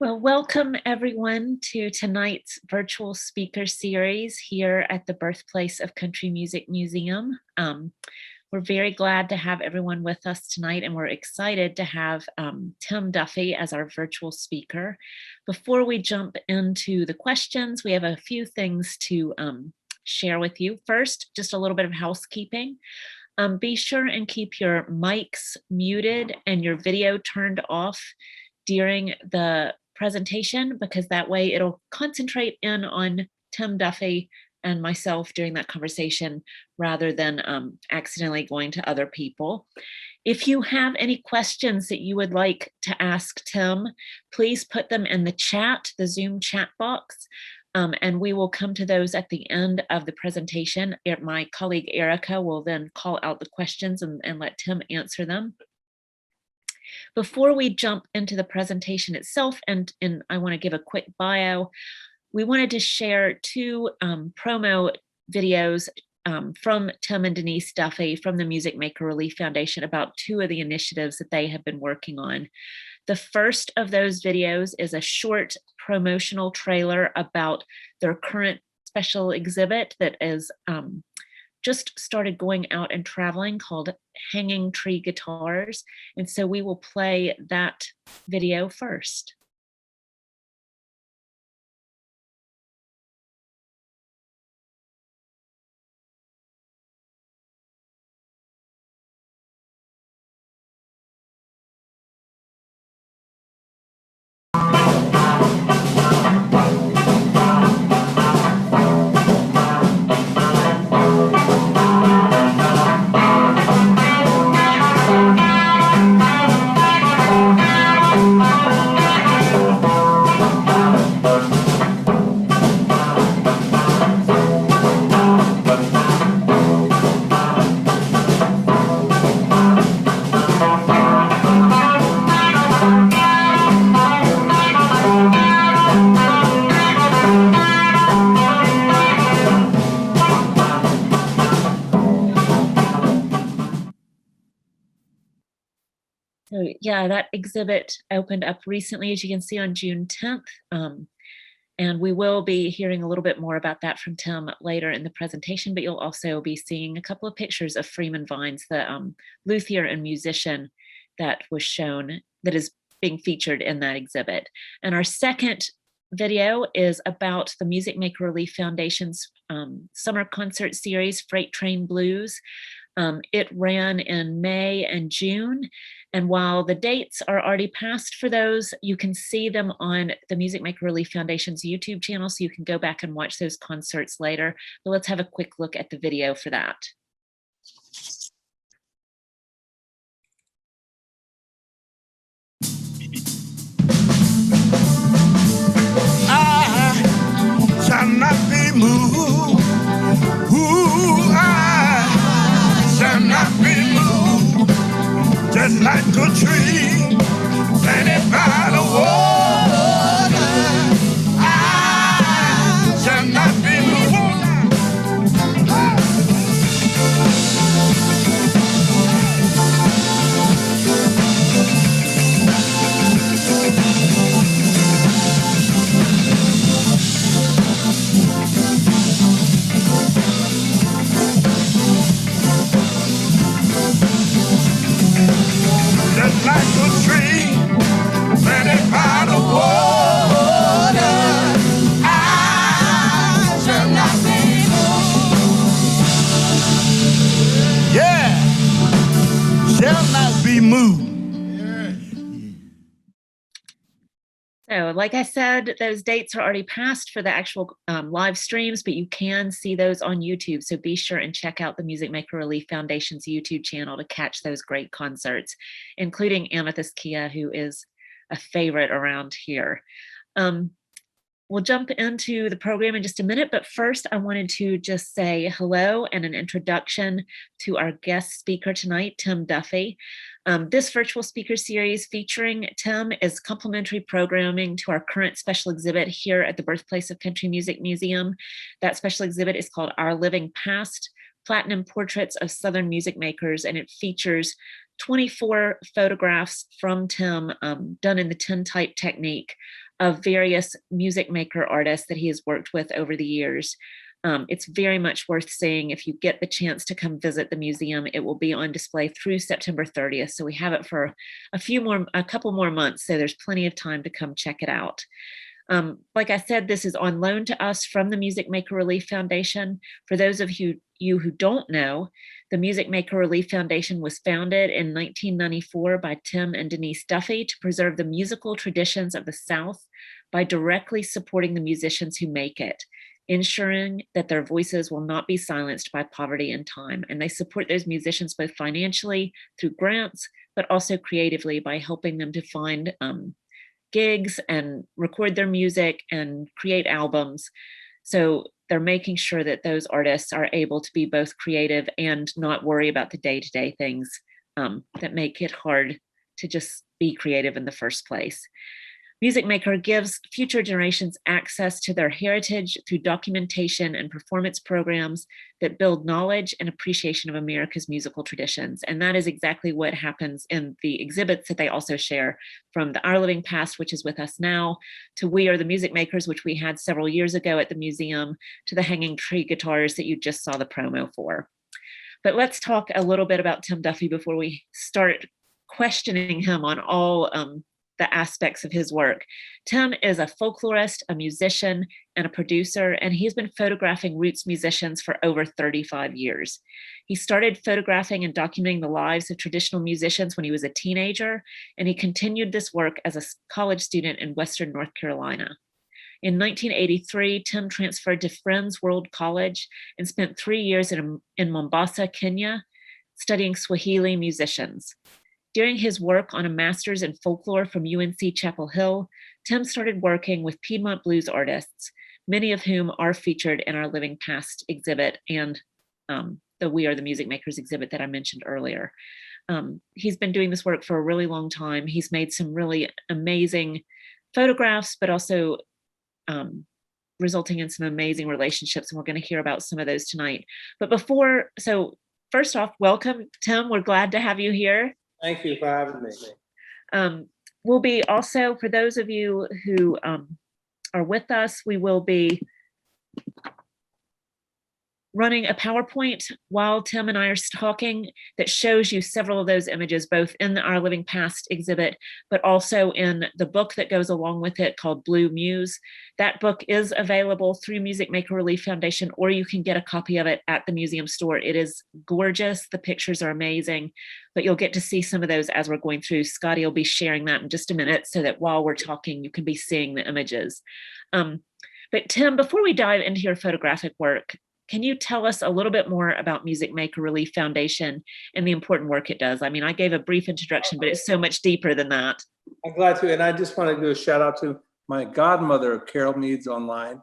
Well, welcome everyone to tonight's virtual speaker series here at the Birthplace of Country Music Museum. We're very glad to have everyone with us tonight, and we're excited to have Tim Duffy as our virtual speaker. Before we jump into the questions, we have a few things to share with you. First, just a little bit of housekeeping. Be sure and keep your mics muted and your video turned off during the presentation, because that way it'll concentrate in on Tim Duffy and myself during that conversation rather than accidentally going to other people. If you have any questions that you would like to ask Tim, please put them in the chat, the Zoom chat box, and we will come to those at the end of the presentation. My colleague Erica will then call out the questions and let Tim answer them. Before we jump into the presentation itself, and I want to give a quick bio, we wanted to share two promo videos from Tim and Denise Duffy from the Music Maker Relief Foundation about two of the initiatives that they have been working on. The first of those videos is a short promotional trailer about their current special exhibit that is just started going out and traveling, called Hanging Tree Guitars. And so we will play that video first. So yeah, that exhibit opened up recently, as you can see, on June 10th. And we will be hearing a little bit more about that from Tim later in the presentation, but you'll also be seeing a couple of pictures of Freeman Vines, the luthier and musician that was shown, that is being featured in that exhibit. And our second video is about the Music Maker Relief Foundation's summer concert series, Freight Train Blues. It ran in May and June. And while the dates are already passed for those, you can see them on the Music Maker Relief Foundation's YouTube channel, so you can go back and watch those concerts later. But let's have a quick look at the video for that. I shall not be moved. Ooh, I shall not be moved. Just like a tree planted by the water, I shall not be moved. Just like a tree planted by the water, I shall not be moved. Yeah, shall not be moved. So like I said, those dates are already passed for the actual live streams, but you can see those on YouTube. So be sure and check out the Music Maker Relief Foundation's YouTube channel to catch those great concerts, including Amethyst Kia, who is a favorite around here. We'll jump into the program in just a minute, but first I wanted to just say hello and an introduction to our guest speaker tonight, Tim Duffy. This virtual speaker series featuring Tim is complimentary programming to our current special exhibit here at the Birthplace of Country Music Museum. That special exhibit is called Our Living Past, Platinum Portraits of Southern Music Makers, and it features 24 photographs from Tim done in the tintype technique of various music maker artists that he has worked with over the years. It's very much worth seeing. If you get the chance to come visit the museum, it will be on display through September 30th. So we have it for a couple more months. So there's plenty of time to come check it out. Like I said, this is on loan to us from the Music Maker Relief Foundation. For those of you who don't know, the Music Maker Relief Foundation was founded in 1994 by Tim and Denise Duffy to preserve the musical traditions of the South by directly supporting the musicians who make it, ensuring that their voices will not be silenced by poverty and time. And they support those musicians both financially through grants, but also creatively by helping them to find gigs and record their music and create albums. So they're making sure that those artists are able to be both creative and not worry about the day-to-day things that make it hard to just be creative in the first place. Music Maker gives future generations access to their heritage through documentation and performance programs that build knowledge and appreciation of America's musical traditions. And that is exactly what happens in the exhibits that they also share, from the Our Living Past, which is with us now, to We Are the Music Makers, which we had several years ago at the museum, to the Hanging Tree guitars that you just saw the promo for. But let's talk a little bit about Tim Duffy before we start questioning him on all the aspects of his work. Tim is a folklorist, a musician, and a producer, and he's been photographing roots musicians for over 35 years. He started photographing and documenting the lives of traditional musicians when he was a teenager, and he continued this work as a college student in Western North Carolina. In 1983, Tim transferred to Friends World College and spent 3 years in Mombasa, Kenya, studying Swahili musicians. During his work on a master's in folklore from UNC Chapel Hill, Tim started working with Piedmont blues artists, many of whom are featured in our Living Past exhibit and the We Are the Music Makers exhibit that I mentioned earlier. He's been doing this work for a really long time. He's made some really amazing photographs, but also resulting in some amazing relationships. And we're going to hear about some of those tonight. But first off, welcome, Tim. We're glad to have you here. Thank you for having me. We'll be also, for those of you who are with us, we will be running a PowerPoint while Tim and I are talking that shows you several of those images, both in Our Living Past exhibit, but also in the book that goes along with it called Blue Muse. That book is available through Music Maker Relief Foundation, or you can get a copy of it at the museum store. It is gorgeous. The pictures are amazing, but you'll get to see some of those as we're going through. Scotty will be sharing that in just a minute so that while we're talking, you can be seeing the images. But Tim, before we dive into your photographic work, can you tell us a little bit more about Music Maker Relief Foundation and the important work it does? I mean, I gave a brief introduction, but it's so much deeper than that. I'm glad to, and I just want to do a shout out to my godmother, Carol Meads, online.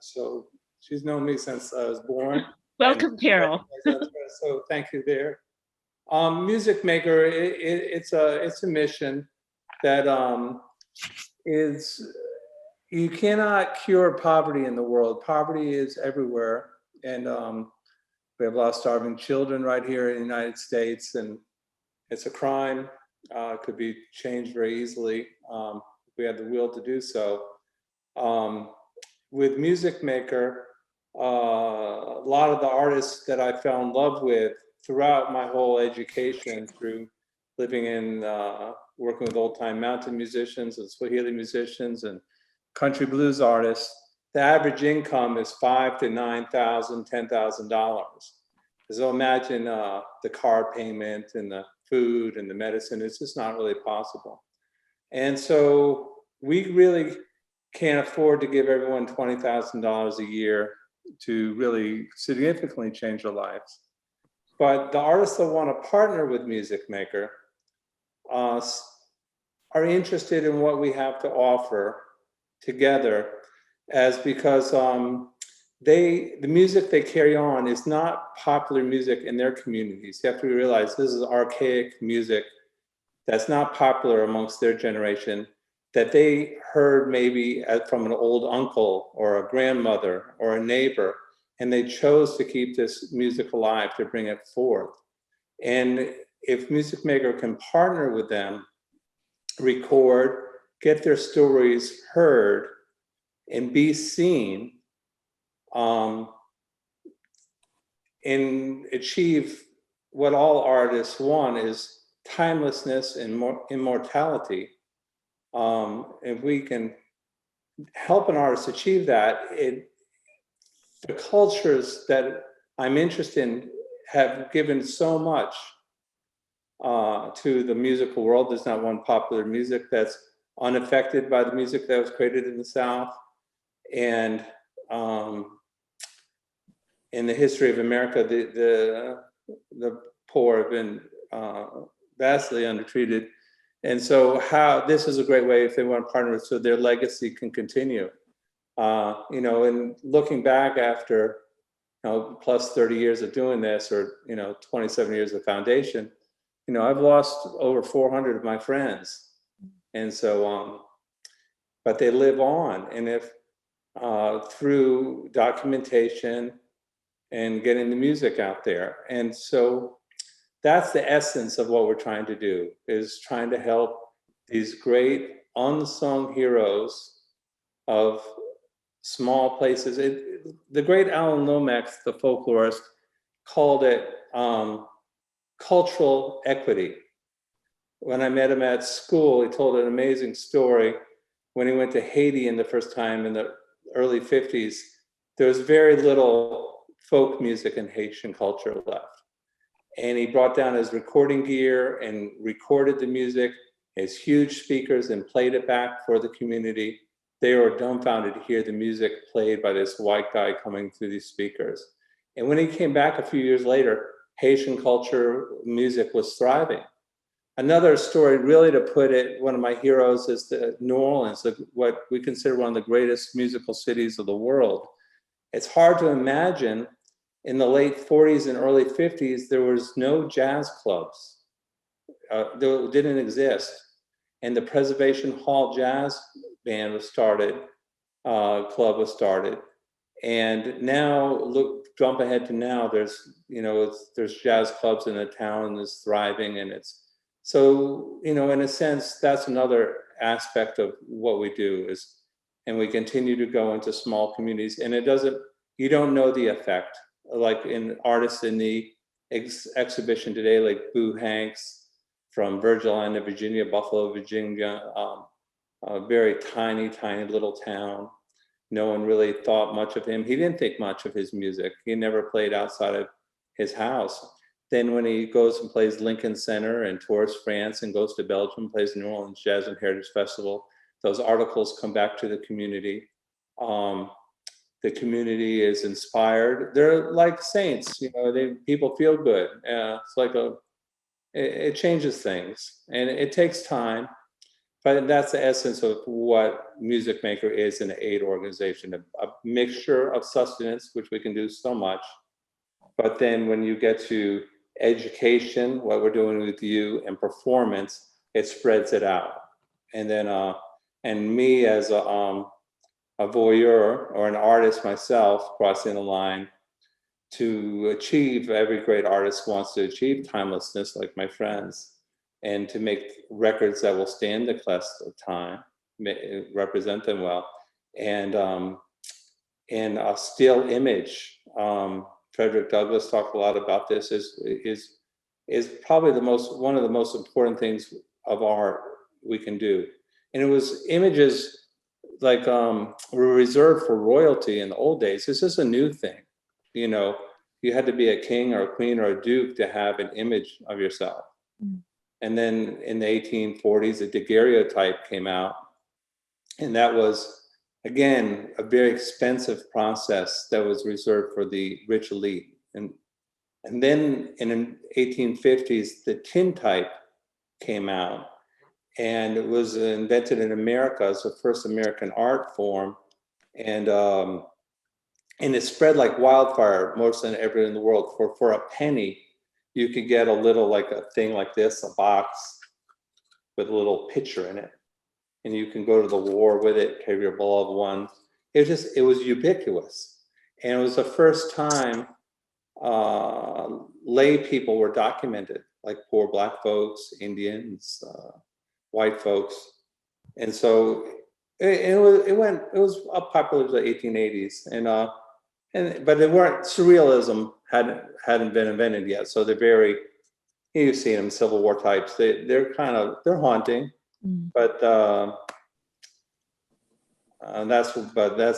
So she's known me since I was born. Welcome, Carol. So thank you there. Music Maker, it's a mission that is. You cannot cure poverty in the world. Poverty is everywhere. And we have a lot of starving children right here in the United States, and it's a crime. It could be changed very easily if we had the will to do so. With Music Maker, a lot of the artists that I fell in love with throughout my whole education, through living in, working with old time mountain musicians and Swahili musicians and country blues artists, the average income is $5,000 to $9,000, $10,000. So imagine the car payment and the food and the medicine. It's just not really possible. And so we really can't afford to give everyone $20,000 a year to really significantly change their lives. But the artists that want to partner with Music Maker are interested in what we have to offer together, because the music they carry on is not popular music in their communities. You have to realize this is archaic music that's not popular amongst their generation, that they heard maybe from an old uncle or a grandmother or a neighbor, and they chose to keep this music alive, to bring it forth. And if Music Maker can partner with them, record, get their stories heard and be seen, and achieve what all artists want, is timelessness and immortality. If we can help an artist achieve that, the cultures that I'm interested in have given so much to the musical world. There's not one popular music that's unaffected by the music that was created in the South. And in the history of America, the poor have been vastly undertreated. And so this is a great way, if they want to partner, so their legacy can continue. And looking back after, plus 30 years of doing this, or, 27 years of foundation, I've lost over 400 of my friends. And so, but they live on. And if through documentation and getting the music out there. And so that's the essence of what we're trying to do, is trying to help these great unsung heroes of small places. The great Alan Lomax, the folklorist, called it cultural equity. When I met him at school, he told an amazing story. When he went to Haiti in the first time in the early 50s, there was very little folk music and Haitian culture left. And he brought down his recording gear and recorded the music, his huge speakers, and played it back for the community. They were dumbfounded to hear the music played by this white guy coming through these speakers. And when he came back a few years later, Haitian culture music was thriving. Another story, really, to put it, one of my heroes is New Orleans, what we consider one of the greatest musical cities of the world. It's hard to imagine in the late 40s and early 50s, there was no jazz clubs. They didn't exist. And the Preservation Hall Jazz Band was started, club was started. And now, jump ahead to now, there's jazz clubs in the town, and it's thriving, and it's, so, in a sense, that's another aspect of what we do is, and we continue to go into small communities, and you don't know the effect, like in artists in the exhibition today, like Boo Hanks from Virgil Island, Virginia, Buffalo, Virginia, a very tiny, tiny little town. No one really thought much of him. He didn't think much of his music. He never played outside of his house. Then when he goes and plays Lincoln Center and tours France and goes to Belgium, plays New Orleans Jazz and Heritage Festival, those articles come back to the community. The community is inspired. They're like saints, people feel good. It's like it changes things, and it takes time, but that's the essence of what Music Maker is in an aid organization, a mixture of sustenance, which we can do so much. But then when you get to education, what we're doing with you, and performance, it spreads it out. And then, and me as a voyeur or an artist myself, crossing the line to achieve, every great artist wants to achieve timelessness, like my friends, and to make records that will stand the test of time, represent them well, and a still image. Frederick Douglass talked a lot about this. Is probably one of the most important things of art we can do. And it was images like were reserved for royalty in the old days. This is a new thing. You had to be a king or a queen or a duke to have an image of yourself. Mm. And then in the 1840s, the daguerreotype came out, and that was, again, a very expensive process that was reserved for the rich elite. And then in the 1850s, the tintype came out, and it was invented in America as the first American art form. And it spread like wildfire, most than ever in the world. For a penny, you could get a little, like a thing like this, a box with a little picture in it. And you can go to the war with it, carry your beloved one. It was ubiquitous. And it was the first time lay people were documented, like poor Black folks, Indians, white folks. And so it was up popular in the 1880s, but they weren't, surrealism hadn't been invented yet. So they're very, you've seen them, Civil War types. They're haunting, but that's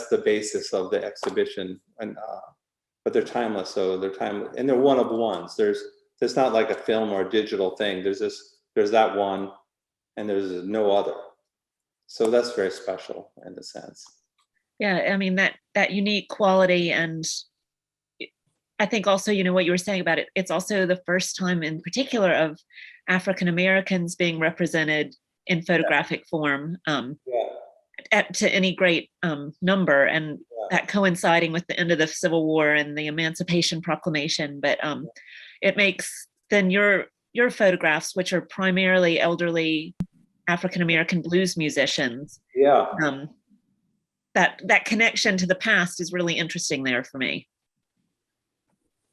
the basis of the exhibition. But they're timeless, so they're timeless, and they're one of ones. There's not like a film or a digital thing. There's that one, and there's no other. So that's very special in a sense. Yeah, I mean, that unique quality, and I think also, what you were saying about it, it's also the first time in particular of African Americans being represented in photographic form to any great number, and that coinciding with the end of the Civil War and the Emancipation Proclamation. But it makes then your photographs, which are primarily elderly African American blues musicians, that connection to the past is really interesting there for me.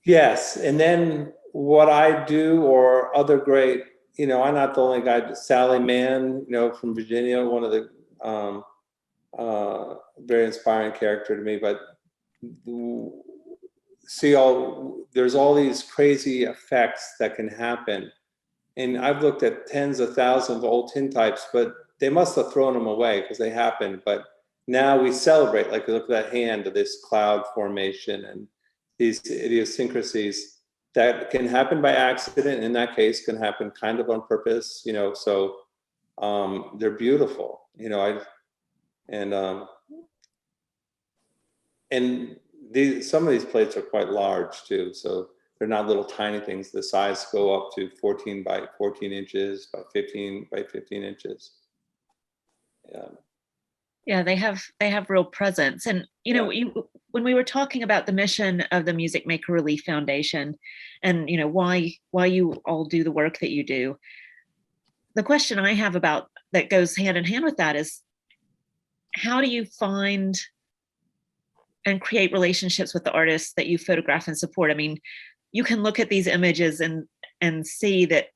Yes, and then what I do, or other great, I'm not the only guy. Sally Mann, from Virginia, one of the very inspiring character to me. But there's all these crazy effects that can happen, and I've looked at tens of thousands of old tintypes, but they must have thrown them away because they happened. But now we celebrate, like look at that hand of this cloud formation and these idiosyncrasies that can happen by accident. In that case, can happen kind of on purpose, so they're beautiful, and some of these plates are quite large too, so they're not little tiny things. The size go up to 14 by 14 inches by 15 by 15 inches. Yeah, they have real presence. And when we were talking about the mission of the Music Maker Relief Foundation, and why you all do the work that you do, the question I have about that goes hand in hand with that is, how do you find and create relationships with the artists that you photograph and support? I mean, you can look at these images and see that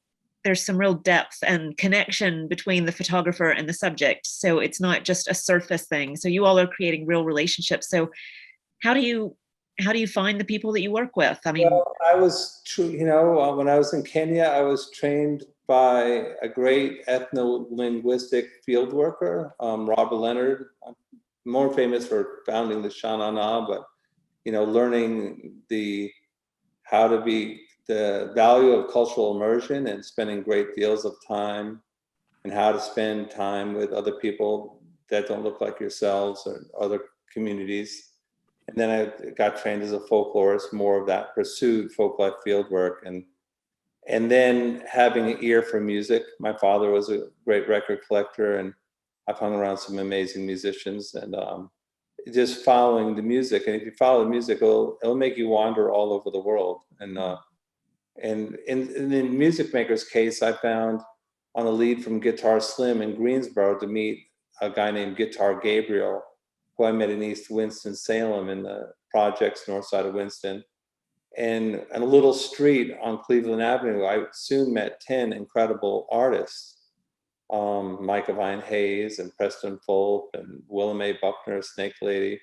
there's some real depth and connection between the photographer and the subject. So it's not just a surface thing. So you all are creating real relationships. So how do you find the people that you work with? I mean, I was when I was in Kenya, I was trained by a great ethno-linguistic field worker, Robert Leonard, more famous for founding the Sha-Na-Na, but learning the value of cultural immersion and spending great deals of time, and how to spend time with other people that don't look like yourselves or other communities. And then I got trained as a folklorist, more of that pursued folk life field work, and then having an ear for music. My father was a great record collector, and I've hung around some amazing musicians, and just following the music. And if you follow the music, it'll make you wander all over the world. And in the Music Maker's case, I found on a lead from Guitar Slim in Greensboro to meet a guy named Guitar Gabriel, who I met in East Winston-Salem in the projects north side of Winston. And a little street on Cleveland Avenue, I soon met 10 incredible artists. Micah Vine Hayes and Preston Fulp and Willem A. Buckner, Snake Lady,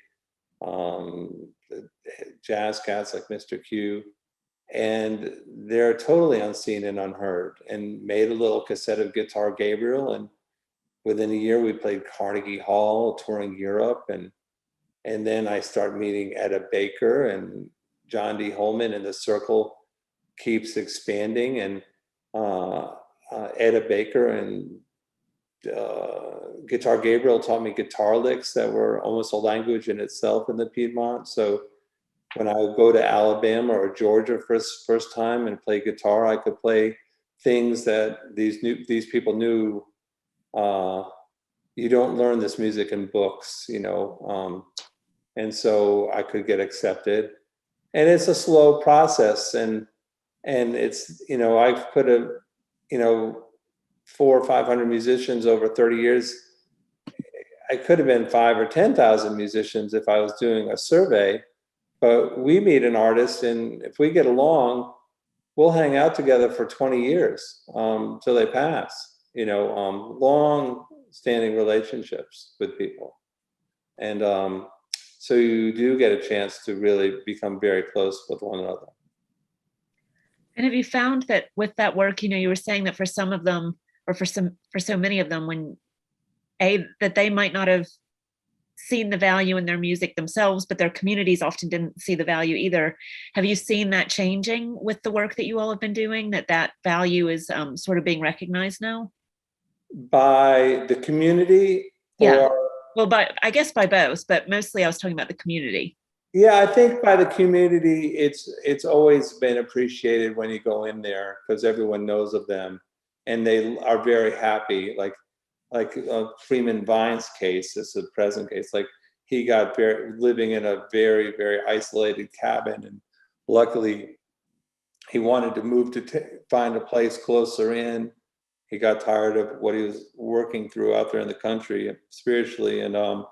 jazz cats like Mr. Q. And they're totally unseen and unheard, and made a little cassette of Guitar Gabriel. And within a year, we played Carnegie Hall, touring Europe. And then I start meeting Etta Baker and John D. Holman, and the circle keeps expanding. And Etta Baker and Guitar Gabriel taught me guitar licks that were almost a language in itself in the Piedmont. So when I would go to Alabama or Georgia first time and play guitar, I could play things that these people knew. You don't learn this music in books, and so I could get accepted. And it's a slow process, and it's I've put 400 or 500 musicians over 30 years. I could have been 5,000 or 10,000 musicians if I was doing a survey. But we meet an artist, and if we get along, we'll hang out together for 20 years till they pass. Long standing relationships with people. And so you do get a chance to really become very close with one another. And have you found that with that work, you were saying that for some of them, or for so many of them, that they might not have seen the value in their music themselves, but their communities often didn't see the value either. Have you seen that changing with the work that you all have been doing, that value is sort of being recognized now? By the community? Yeah. Or Well, I guess by both, but mostly I was talking about the community. yeah, I think by the community, it's always been appreciated when you go in there, because everyone knows of them and they are very happy. Like Freeman Vine's case, this is a present case. Like he got living in a very, very isolated cabin, and luckily he wanted to move to find a place closer in. He got tired of what he was working through out there in the country spiritually, and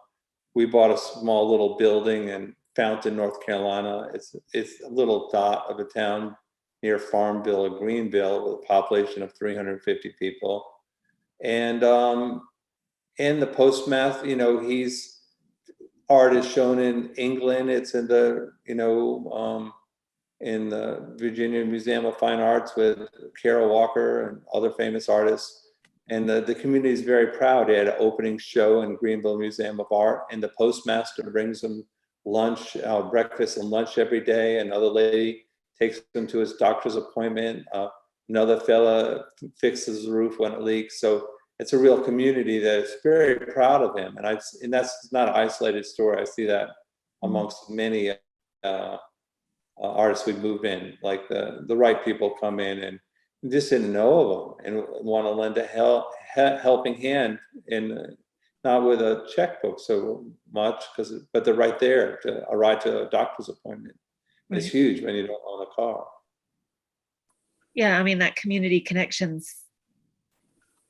we bought a small little building in Fountain, North Carolina. It's a little dot of a town near Farmville or Greenville with a population of 350 people. And the postmaster, he's art is shown in England. It's in the in the Virginia Museum of Fine Arts with Carol Walker and other famous artists. And the community is very proud. They had an opening show in Greenville Museum of Art, and the postmaster brings them lunch, breakfast and lunch every day. Another lady takes him to his doctor's appointment. Another fella fixes the roof when it leaks. So it's a real community that's very proud of him. And that's not an isolated story. I see that amongst many artists we move in. Like the right people come in and just didn't know of them and want to lend a helping hand, in not with a checkbook so much, but they're right there to a ride to a doctor's appointment. Right. It's huge when you don't own a car. Yeah, I mean, that community connection's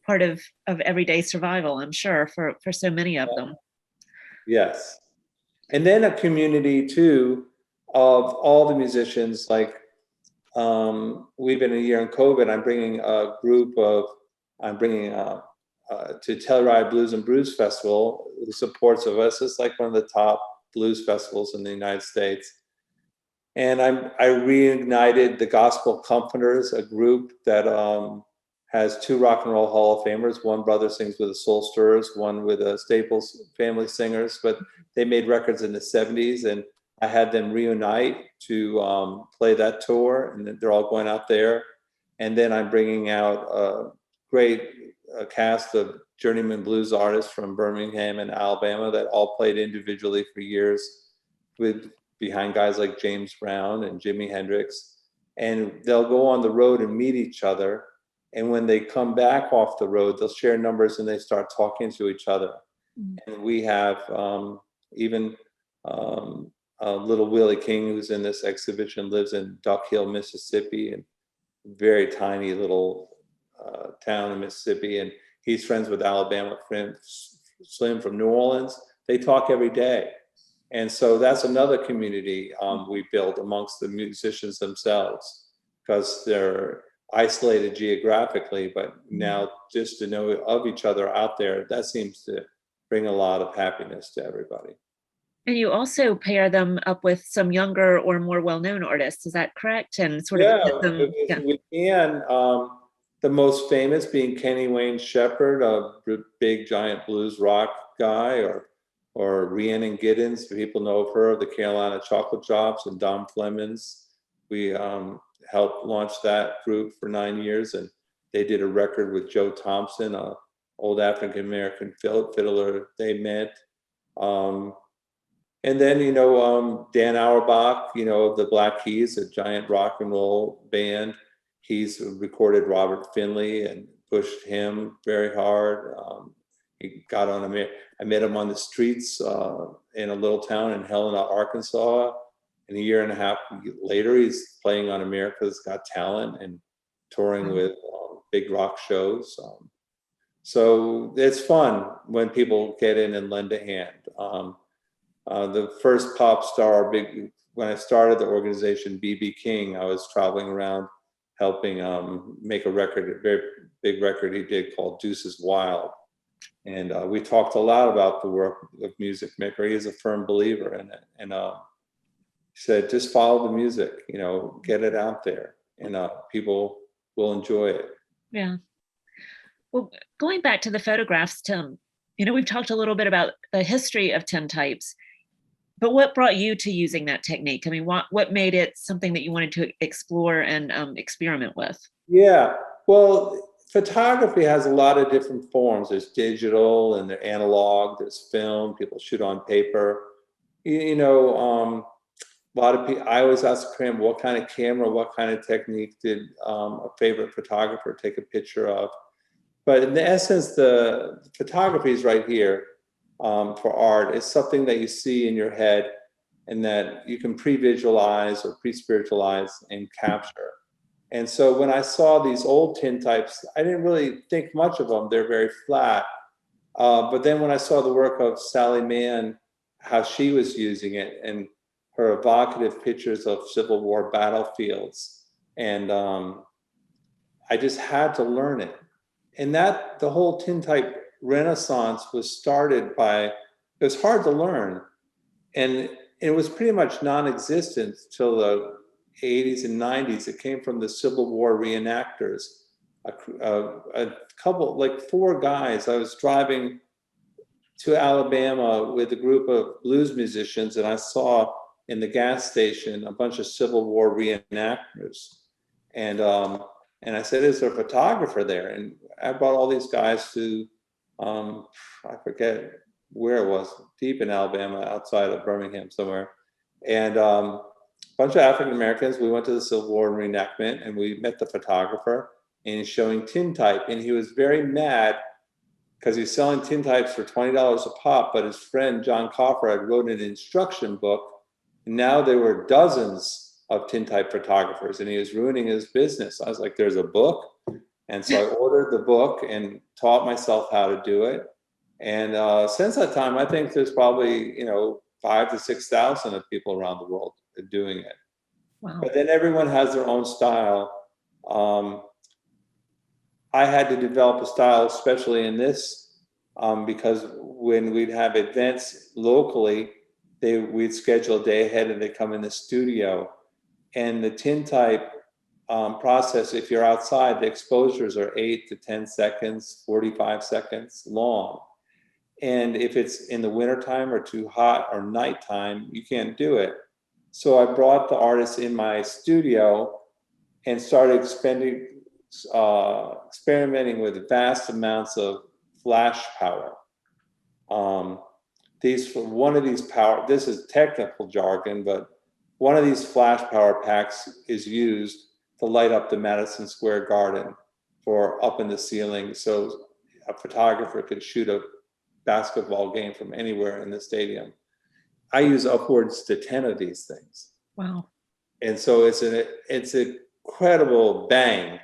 part of everyday survival, I'm sure, for so many of them. Yes. And then a community too of all the musicians. Like we've been a year in COVID. I'm bringing to Telluride Blues and Brews Festival, who supports of us. It's like one of the top blues festivals in the United States. And I reignited the Gospel Comforters, a group that has two rock and roll Hall of Famers. One brother sings with the Soul Stirrers, one with the Staples Family Singers, but they made records in the 70s, and I had them reunite to play that tour, and they're all going out there. And then I'm bringing out a great cast of journeyman blues artists from Birmingham and Alabama that all played individually for years behind guys like James Brown and Jimi Hendrix. And they'll go on the road and meet each other. And when they come back off the road, they'll share numbers and they start talking to each other. Mm-hmm. And we have even little Willie King, who's in this exhibition, lives in Duck Hill, Mississippi, and very tiny little town in Mississippi. And he's friends with Alabama friend Slim from New Orleans. They talk every day. And so that's another community we built amongst the musicians themselves, because they're isolated geographically, but now just to know of each other out there, that seems to bring a lot of happiness to everybody. And you also pair them up with some younger or more well-known artists, is that correct? And sort of we can. The most famous being Kenny Wayne Shepherd, a big giant blues rock guy, or Rhiannon Giddens, people know of her, the Carolina Chocolate Drops, and Dom Flemons. We helped launch that group for 9 years, and they did a record with Joe Thompson, an old African-American fiddler they met. And then, Dan Auerbach, of the Black Keys, a giant rock and roll band. He's recorded Robert Finley and pushed him very hard. He got on I met him on the streets in a little town in Helena, Arkansas. And a year and a half later, he's playing on America's Got Talent and touring with big rock shows. So it's fun when people get in and lend a hand. The first pop star, when I started the organization, B.B. King, I was traveling around helping make a record, a very big record he did called Deuces Wild. And we talked a lot about the work of Music Maker. He is a firm believer in it. And he said, just follow the music, get it out there, and people will enjoy it. Yeah. Well, going back to the photographs, Tim, we've talked a little bit about the history of tintypes, but what brought you to using that technique? I mean, what made it something that you wanted to explore and experiment with? Yeah, well, photography has a lot of different forms. There's digital and there's analog, there's film, people shoot on paper. A lot of people, I always ask Cram, what kind of camera, what kind of technique did a favorite photographer take a picture of? But in the essence, the photography is right here for art. It's something that you see in your head and that you can pre-visualize or pre-spiritualize and capture. And so when I saw these old tintypes, I didn't really think much of them. They're very flat. But then when I saw the work of Sally Mann, how she was using it, and her evocative pictures of Civil War battlefields, and I just had to learn it. And that the whole tintype renaissance was started by, it was hard to learn. And it was pretty much non-existent till the 80s and 90s. It came from the Civil War reenactors. A couple, like 4 guys. I was driving to Alabama with a group of blues musicians, and I saw in the gas station a bunch of Civil War reenactors. And I said, is there a photographer there? And I brought all these guys to, I forget where it was, deep in Alabama, outside of Birmingham somewhere. And a bunch of African Americans. We went to the Civil War reenactment, and we met the photographer, and he's showing tintype. And he was very mad because he's selling tintypes for $20 a pop, but his friend John Coffer had wrote an instruction book. And now there were dozens of tintype photographers, and he was ruining his business. I was like, there's a book. And so I ordered the book and taught myself how to do it. And since that time, I think there's probably, 5,000 to 6,000 of people around the world doing it. Wow. But then everyone has their own style. I had to develop a style, especially in this, because when we'd have events locally, we'd schedule a day ahead and they'd come in the studio. And the tintype process, if you're outside, the exposures are 8 to 10 seconds, 45 seconds long. And if it's in the wintertime or too hot or nighttime, you can't do it. So I brought the artists in my studio and started experimenting with vast amounts of flash power. This is technical jargon, but one of these flash power packs is used to light up the Madison Square Garden for up in the ceiling, so a photographer could shoot a basketball game from anywhere in the stadium. I use upwards to 10 of these things. Wow. And so it's an incredible bang.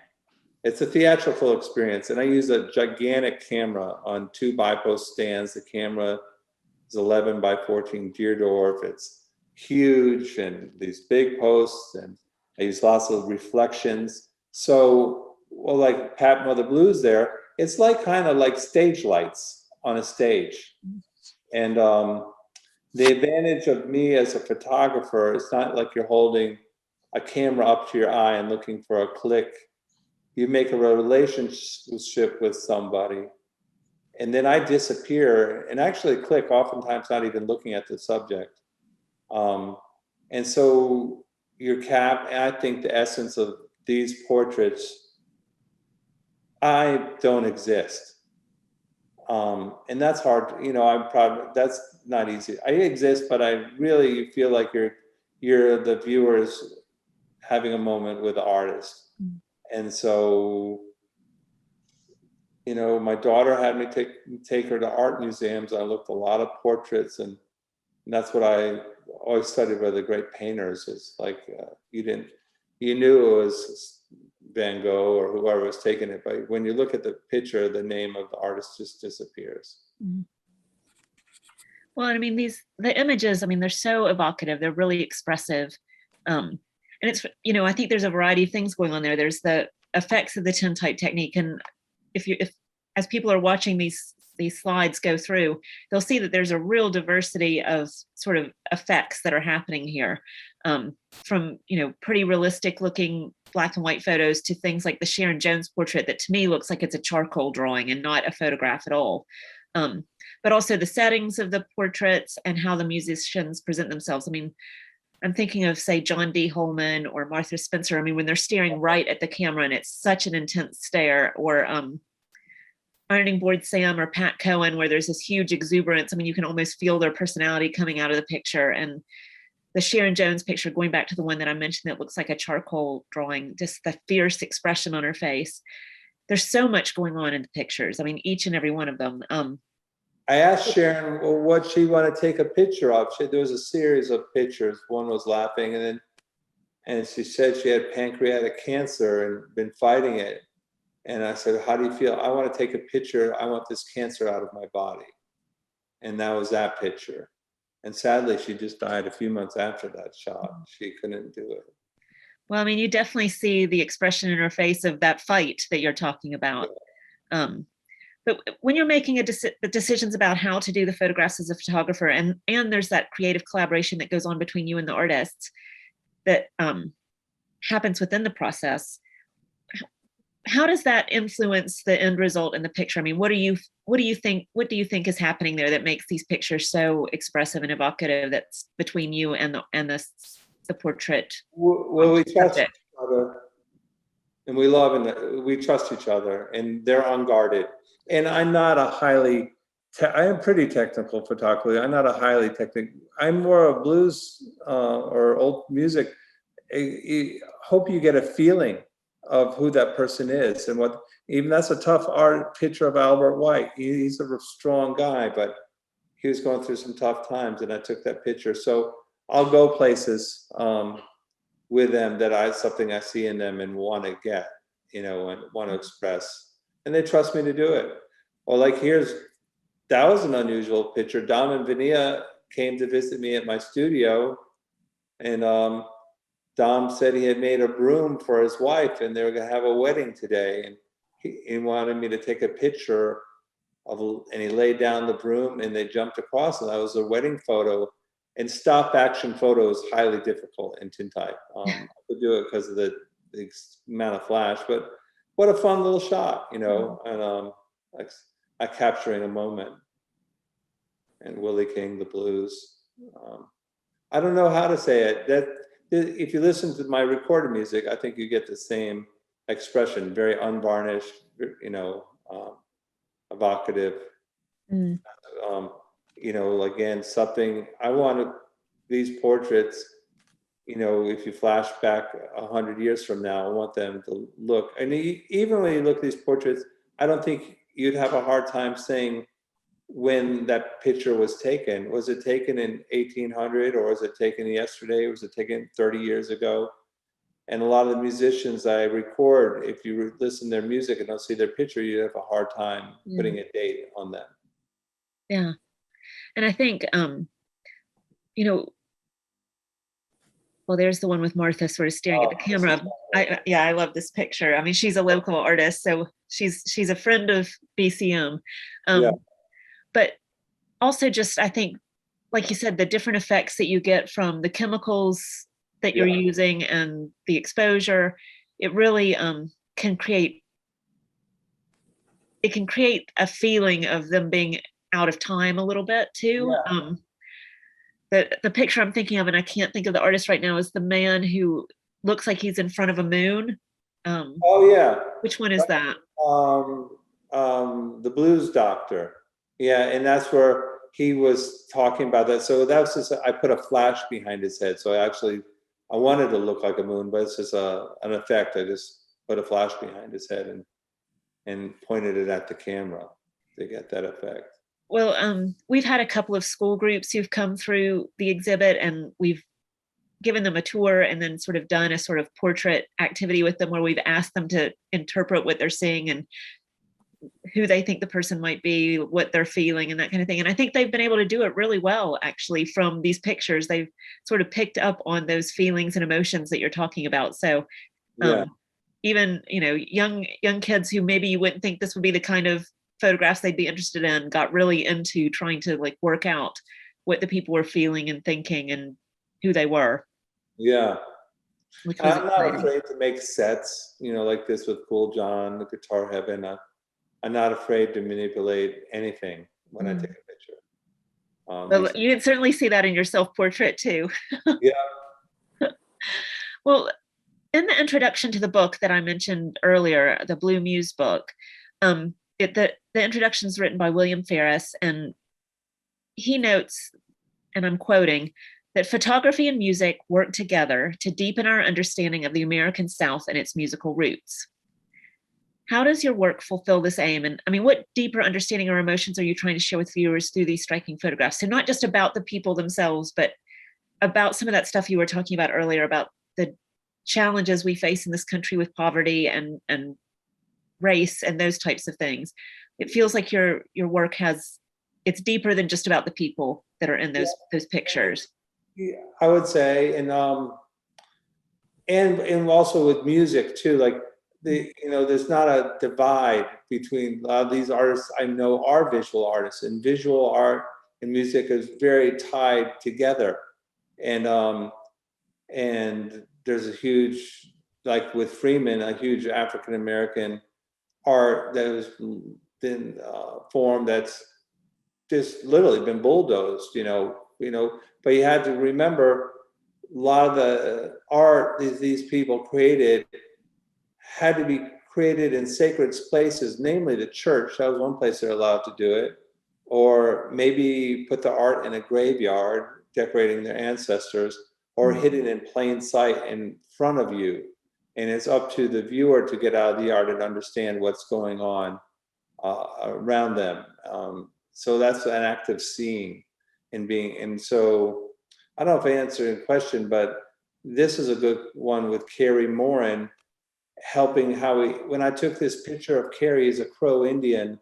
It's a theatrical experience. And I use a gigantic camera on 2 bipost stands. The camera is 11 by 14 Deerdorf. It's huge, and these big posts, and I use lots of reflections. So, like Pat Mother Blues there, it's like kind of like stage lights on a stage. And the advantage of me as a photographer, it's not like you're holding a camera up to your eye and looking for a click. You make a relationship with somebody, and then I disappear and actually click, oftentimes not even looking at the subject. And so I think the essence of these portraits, I don't exist. And that's hard, I'm proud, that's not easy. I exist, but you feel like you're the viewers having a moment with the artist. Mm-hmm. And so, my daughter had me take her to art museums. I looked a lot of portraits, and that's what I always studied by the great painters. It's like, you knew it was Van Gogh or whoever was taking it, but when you look at the picture, the name of the artist just disappears. Mm-hmm. Well, the images, they're so evocative. They're really expressive. And it's, I think there's a variety of things going on there. There's the effects of the tintype technique. And if as people are watching these these slides go through, they'll see that there's a real diversity of sort of effects that are happening here, from, pretty realistic looking black and white photos to things like the Sharon Jones portrait that to me looks like it's a charcoal drawing and not a photograph at all. But also the settings of the portraits and how the musicians present themselves. I mean, I'm thinking of, say, John D. Holman or Martha Spencer. I mean, when they're staring right at the camera and it's such an intense stare, or Ironing Board Sam or Pat Cohen, where there's this huge exuberance. I mean, you can almost feel their personality coming out of the picture. And the Sharon Jones picture, going back to the one that I mentioned that looks like a charcoal drawing, just the fierce expression on her face. There's so much going on in the pictures. I mean, each and every one of them. I asked Sharon what she wanted to take a picture of. There was a series of pictures. One was laughing, and she said she had pancreatic cancer and been fighting it. And I said, "How do you feel?" "I want to take a picture. I want this cancer out of my body." And that was that picture. And sadly, she just died a few months after that shot. She couldn't do it. Well, I mean, you definitely see the expression in her face of that fight that you're talking about. But when you're making the decisions about how to do the photographs as a photographer, and there's that creative collaboration that goes on between you and the artists that happens within the process, how does that influence the end result in the picture? I mean, what do you think is happening there that makes these pictures so expressive and evocative, that's between you and the portrait? Well, we trust each other, and we love, and we trust each other, and they're unguarded. And I'm not a highly, I am pretty technical photographer. I'm not a highly technical. I'm more a blues or old music. I hope you get a feeling of who that person is, and what. Even that's a tough art picture of Albert White. He's a strong guy, but he was going through some tough times, and I took that picture. So I'll go places with them that something I see in them and want to get, and want to express. And they trust me to do it. Or like that was an unusual picture. Dom and Vania came to visit me at my studio, and Dom said he had made a broom for his wife, and they were going to have a wedding today. And he wanted me to take a picture and he laid down the broom, and they jumped across, and that was a wedding photo. And stop action photo is highly difficult in tintype. I could do it because of the amount of flash, but what a fun little shot, and I capturing a moment. And Willie King, the blues. I don't know how to say it. That if you listen to my recorded music, I think you get the same expression, very unvarnished, evocative. Again, something I wanted these portraits. If you flash back 100 years from now, I want them to look. And even when you look at these portraits, I don't think you'd have a hard time saying when that picture was taken. Was it taken in 1800, or was it taken yesterday? Was it taken 30 years ago? And a lot of the musicians I record, if you listen to their music and don't see their picture, you have a hard time putting a date on them. Yeah. And I think, well, there's the one with Martha sort of staring at the camera. I love this picture. I mean, she's a local artist, so she's a friend of BCM. But also just, I think, like you said, the different effects that you get from the chemicals that you're using and the exposure, it really can create a feeling of them being out of time a little bit too. The picture I'm thinking of, and I can't think of the artist right now, is the man who looks like he's in front of a moon. Which one is that? The Blues Doctor. Yeah, and that's where he was talking about that. So that was just, I put a flash behind his head. So I wanted to look like a moon, but it's just an effect. I just put a flash behind his head and pointed it at the camera to get that effect. Well, we've had a couple of school groups who've come through the exhibit, and we've given them a tour and then sort of done a sort of portrait activity with them where we've asked them to interpret what they're seeing and who they think the person might be, what they're feeling, and that kind of thing. And I think they've been able to do it really well, actually, from these pictures. They've sort of picked up on those feelings and emotions that you're talking about. So even, young kids who maybe you wouldn't think this would be the kind of photographs they'd be interested in, got really into trying to like work out what the people were feeling and thinking and who they were. Yeah. Which was I'm not exciting. afraid to make sets, like this with Cool John, the Guitar Heaven. I'm not afraid to manipulate anything when I take a picture. Well, you can certainly see that in your self-portrait too. Yeah. Well, in the introduction to the book that I mentioned earlier, the Blue Muse book, the introduction is written by William Ferris, and he notes, and I'm quoting, that photography and music work together to deepen our understanding of the American South and its musical roots. How does your work fulfill this aim? And I mean, what deeper understanding or emotions are you trying to share with viewers through these striking photographs? So not just about the people themselves, but about some of that stuff you were talking about earlier about the challenges we face in this country with poverty and race and those types of things. It feels like your work it's deeper than just about the people that are in those pictures. Yeah, I would say, and also with music too, like there's not a divide between a lot of these artists I know are visual artists, and visual art and music is very tied together. And there's a huge, like with Freeman, a huge African American art that has been formed that's just literally been bulldozed, but you had to remember a lot of the art these people created had to be created in sacred places, namely the church. That was one place they're allowed to do it. Or maybe put the art in a graveyard, decorating their ancestors, or hidden in plain sight in front of you. And it's up to the viewer to get out of the art and understand what's going on around them. So that's an act of seeing and being. And so I don't know if I answered your question, but this is a good one with Cary Morin, helping when I took this picture of Cary as a Crow Indian,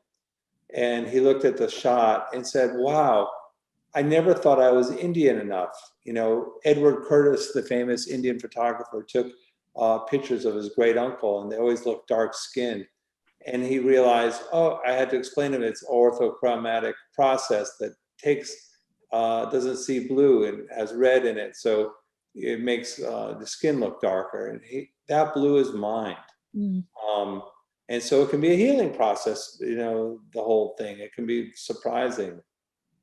and he looked at the shot and said, wow, I never thought I was Indian enough. Edward Curtis, the famous Indian photographer, took pictures of his great uncle, and they always looked dark skinned. And he realized, I had to explain to him it's orthochromatic process that doesn't see blue and has red in it. So it makes the skin look darker. And that blew his mind. And so it can be a healing process, the whole thing. It can be surprising.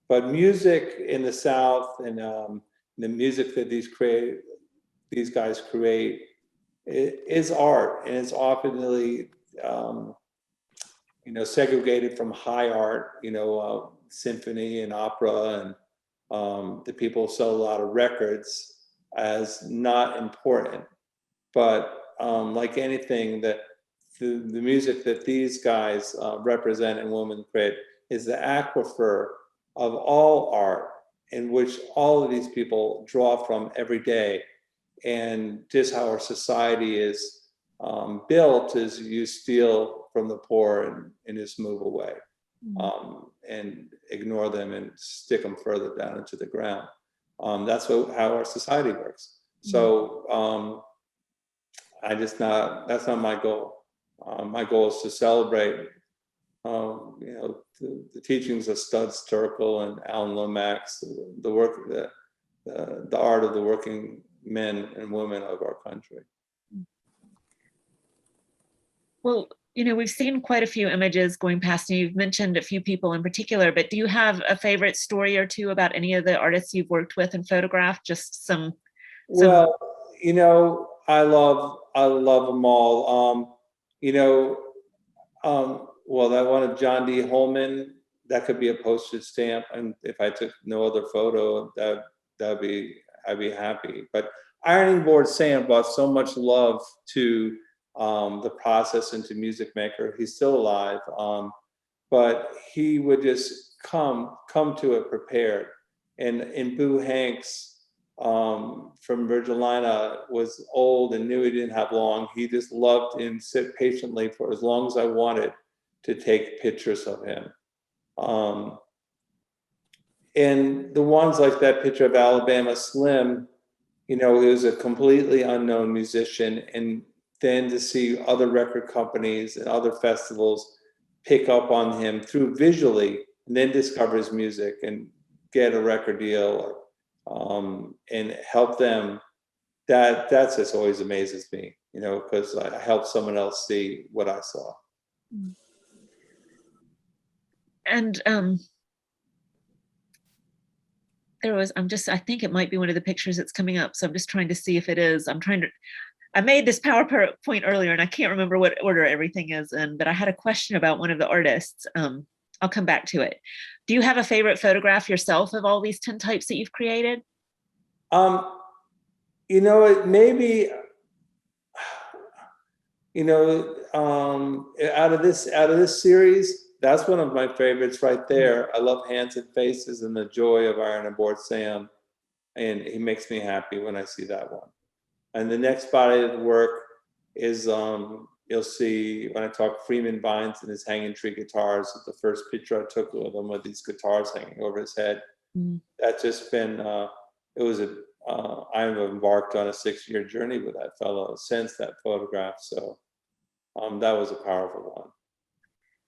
But music in the South and the music that these guys create is art, and it's often really segregated from high art, symphony and opera, and the people sell a lot of records as not important. But like anything, that the music that these guys represent and women create is the aquifer of all art, in which all of these people draw from every day. And just how our society is built is you steal from the poor and just move away, and ignore them and stick them further down into the ground. That's how our society works. So that's not my goal. My goal is to celebrate the teachings of Studs Terkel and Alan Lomax, the work, the art of the working men and women of our country. Well, we've seen quite a few images going past, and you've mentioned a few people in particular, but do you have a favorite story or two about any of the artists you've worked with and photographed? Just some. Well, I love them all. Well, that one of John D. Holman, that could be a postage stamp, and if I took no other photo, I'd be happy. But Ironing Board Sam brought so much love to the process and to Music Maker. He's still alive, but he would just come to it prepared. And Boo Hanks from Virgilina was old and knew he didn't have long. He just loved and sit patiently for as long as I wanted to take pictures of him. And the ones like that picture of Alabama Slim, he was a completely unknown musician, and then to see other record companies and other festivals pick up on him through visually, and then discover his music and get a record deal, and help them. That's just always amazes me, because I helped someone else see what I saw. And I think it might be one of the pictures that's coming up. So I'm just trying to see if it is. I made this PowerPoint earlier and I can't remember what order everything is in, but I had a question about one of the artists. I'll come back to it. Do you have a favorite photograph yourself of all these tintypes that you've created? It maybe, out of this series, that's one of my favorites right there. I love Hands and Faces and the joy of Iron and Board Sam, and he makes me happy when I see that one. And the next body of the work is, you'll see when I talk Freeman Vines and his hanging tree guitars. The first picture I took of him with these guitars hanging over his head. That's just been, I've embarked on a 6-year journey with that fellow since that photograph. So that was a powerful one.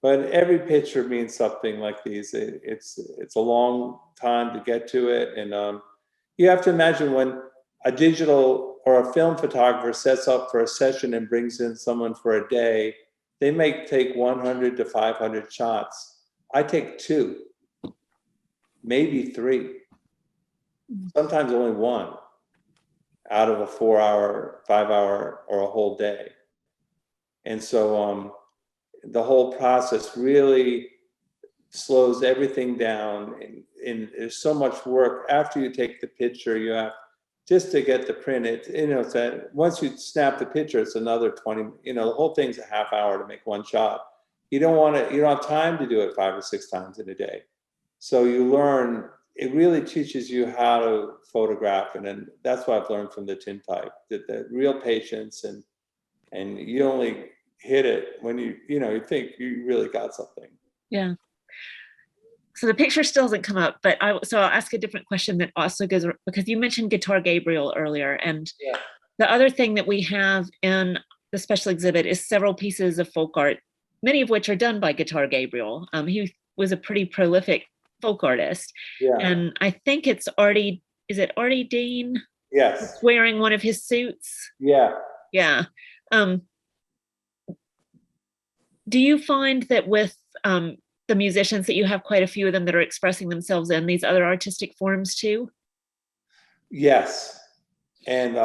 But every picture means something like these. It's a long time to get to it. And you have to imagine when a digital or a film photographer sets up for a session and brings in someone for a day, they may take 100 to 500 shots. I take 2, maybe 3, sometimes only 1 out of a 4-hour, 5-hour, or a whole day. And so the whole process really slows everything down, and there's so much work after you take the picture. You have just to get the print. It's that once you snap the picture, it's another 20. The whole thing's a half hour to make one shot. You don't have time to do it 5 or 6 times in a day. So you learn. It really teaches you how to photograph, and then that's what I've learned from the tintype. That the real patience, and you only hit it when you think you really got something. Yeah. So the picture still hasn't come up, but I'll ask a different question that also goes, because you mentioned Guitar Gabriel earlier, and the other thing that we have in the special exhibit is several pieces of folk art, many of which are done by Guitar Gabriel. He was a pretty prolific folk artist, and I think it's Artie. Is it Artie Dean? Yes. Wearing one of his suits. Yeah. Do you find that with the musicians that you have quite a few of them that are expressing themselves in these other artistic forms too? Yes, and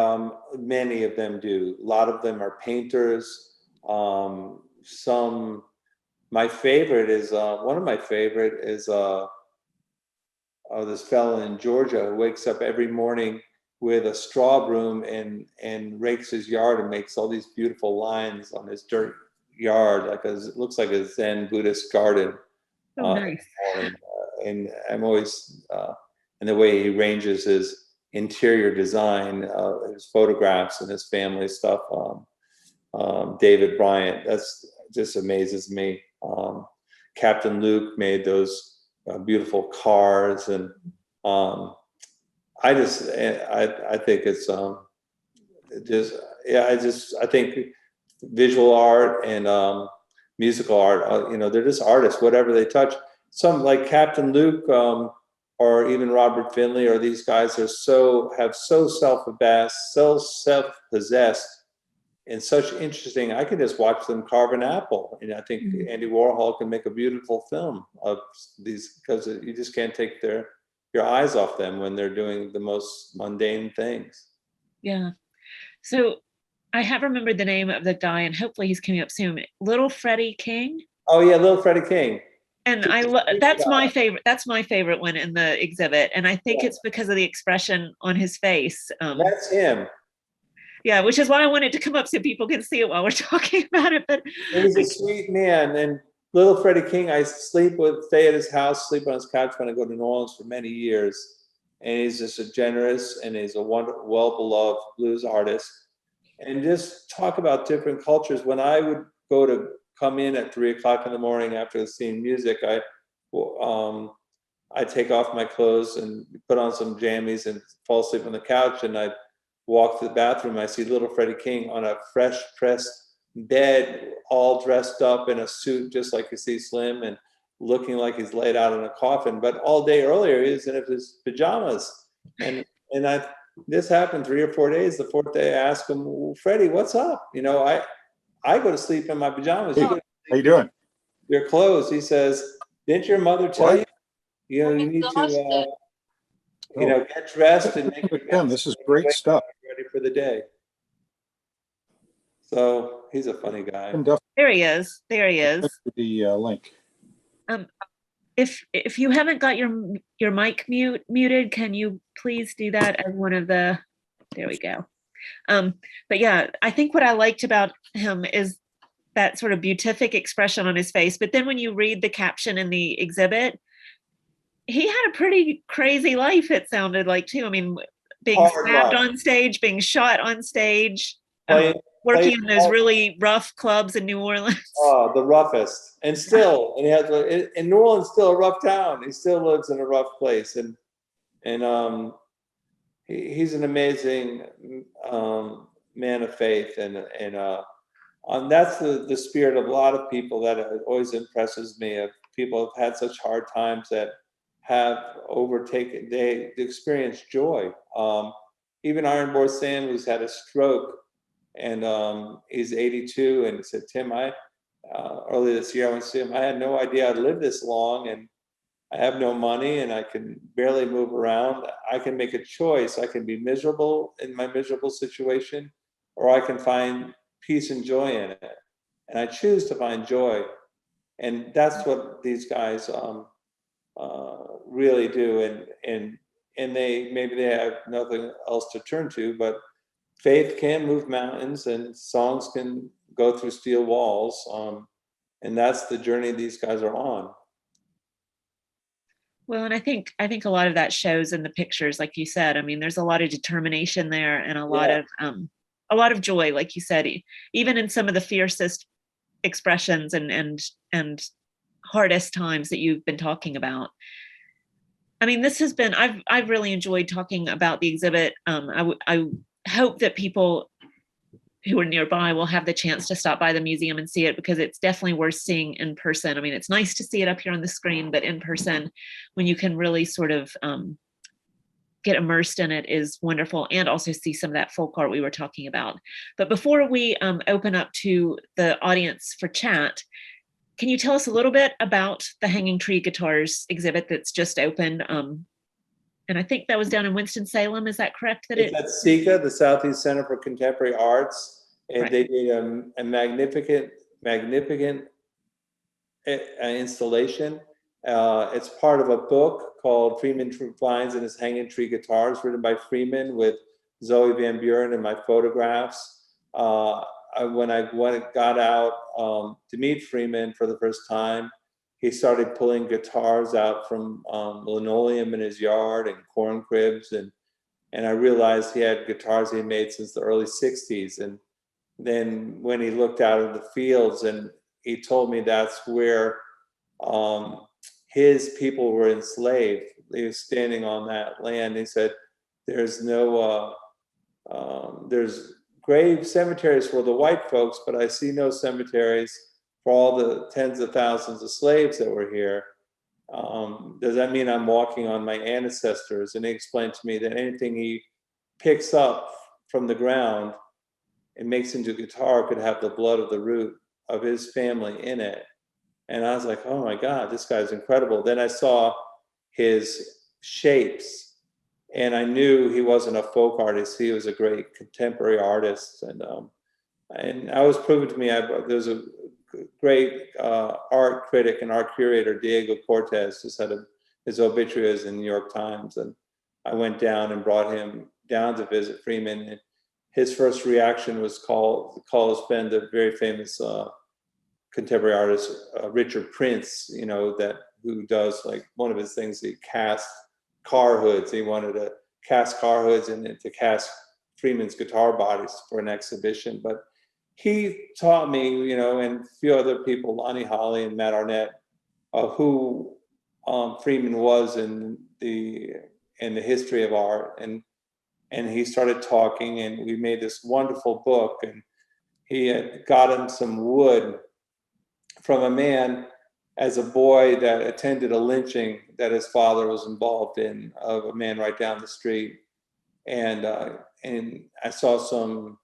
many of them do. A lot of them are painters. My favorite is one of my favorite is this fellow in Georgia who wakes up every morning with a straw broom and rakes his yard and makes all these beautiful lines on his dirt yard, it looks like a Zen Buddhist garden. Nice. And I'm always, and the way he arranges his interior design, his photographs and his family stuff. David Bryant, that's just amazes me. Captain Luke made those beautiful cars, and I think it's I think visual art and musical art, they're just artists, whatever they touch. Some like Captain Luke, or even Robert Finley, or these guys have so self-possessed, and such interesting. I can just watch them carve an apple, and I think Andy Warhol can make a beautiful film of these, because you just can't take your eyes off them when they're doing the most mundane things. Yeah. So I have remembered the name of the guy, and hopefully he's coming up soon. Little Freddie King. Oh yeah, Little Freddie King. And that's my favorite. That's my favorite one in the exhibit, and I think it's because of the expression on his face. That's him. Yeah, which is why I wanted to come up so people can see it while we're talking about it. But he's a sweet man, and Little Freddie King, I stay at his house, sleep on his couch when I go to New Orleans for many years, and he's just a generous, and he's a wonderful, well-beloved blues artist. And just talk about different cultures. When I would come in at 3 o'clock in the morning after seeing music, I take off my clothes and put on some jammies and fall asleep on the couch, and I'd walk to the bathroom. I see Little Freddie King on a fresh pressed bed, all dressed up in a suit, just like you see Slim, and looking like he's laid out in a coffin. But all day earlier, he was in his pajamas. And this happened 3 or 4 days. The fourth day, I asked him, well, Freddie, what's up? You know, I go to sleep in my pajamas. You go to sleep How you doing? your clothes. He says, didn't your mother tell you, you know, you need to, you know, get dressed and make your Tim, this is great stuff. ready for the day. So he's a funny guy. Tim Duffy, There he is. There he is. the link. If you haven't got your mic muted, can you please do that as one of the, there we go. But yeah, I think what I liked about him is that sort of beatific expression on his face. But then when you read the caption in the exhibit, he had a pretty crazy life, it sounded like, too. I mean, being stabbed on stage, being shot on stage, working in those really rough clubs in New Orleans. Oh, the roughest. And still, and he has, in New Orleans, still a rough town. He still lives in a rough place. And he's an amazing man of faith. And that's the spirit of a lot of people that always impresses me, of people who've had such hard times that have overtaken, they experience joy. Even Iron Boy Sam, who's had a stroke, and he's 82, and he said, Tim, earlier this year I went to see him, I had no idea I'd live this long, and I have no money, and I can barely move around. I can make a choice. I can be miserable in my miserable situation, or I can find peace and joy in it. And I choose to find joy. And that's what these guys really do. And maybe they have nothing else to turn to, but faith can move mountains, and songs can go through steel walls. And that's the journey these guys are on. Well, and I think a lot of that shows in the pictures, like you said. I mean, there's a lot of determination there, and a lot of joy, like you said, even in some of the fiercest expressions and hardest times that you've been talking about. I mean, this has been, I've really enjoyed talking about the exhibit. I hope that people who are nearby will have the chance to stop by the museum and see it, because it's definitely worth seeing in person. I mean, it's nice to see it up here on the screen, but in person, when you can really sort of get immersed in it, is wonderful, and also see some of that folk art we were talking about. But before we open up to the audience for chat, can you tell us a little bit about the Hanging Tree Guitars exhibit that's just opened? And I think that was down in Winston-Salem. Is that correct? It's at SECA, the Southeast Center for Contemporary Arts, and Right. They did a magnificent installation. It's part of a book called Freeman Finds and His Hanging Tree Guitars, written by Freeman with Zoe Van Buren and my photographs. When I got out to meet Freeman for the first time, he started pulling guitars out from linoleum in his yard and corn cribs, and I realized he had guitars he made since the early 60s. And then when he looked out of the fields, and he told me that's where his people were enslaved. He was standing on that land. He said, there's grave cemeteries for the white folks, but I see no cemeteries for all the tens of thousands of slaves that were here. Does that mean I'm walking on my ancestors? And he explained to me that anything he picks up from the ground and makes into a guitar could have the blood of the root of his family in it. And I was like, oh my God, this guy's incredible. Then I saw his shapes, and I knew he wasn't a folk artist. He was a great contemporary artist. And I was proven to me, there's a great art critic and art curator, Diego Cortez, just had his obituary in the New York Times. And I went down and brought him down to visit Freeman. And his first reaction was call his friend, the very famous contemporary artist, Richard Prince, you know, who does, like, one of his things, he casts car hoods. He wanted to cast car hoods and to cast Freeman's guitar bodies for an exhibition. But he taught me, you know, and a few other people, Lonnie Holly and Matt Arnett, who Freeman was in the history of art. And he started talking, and we made this wonderful book. And he had gotten some wood from a man as a boy that attended a lynching that his father was involved in, of a man right down the street. And I saw some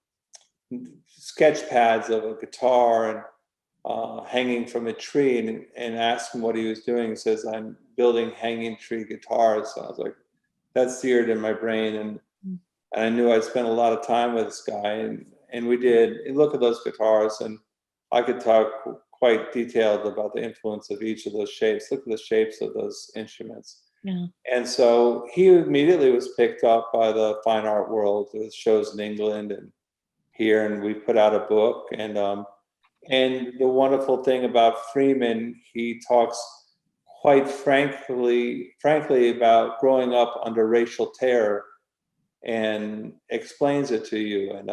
sketch pads of a guitar and hanging from a tree, and asked him what he was doing. He says, "I'm building hanging tree guitars." So I was like, that's seared in my brain. And I knew I'd spent a lot of time with this guy, and we did. And look at those guitars, and I could talk quite detailed about the influence of each of those shapes. Look at the shapes of those instruments. Yeah. And so he immediately was picked up by the fine art world. There was shows in England and here, and we put out a book. And the wonderful thing about Freeman, he talks quite frankly about growing up under racial terror, and explains it to you. And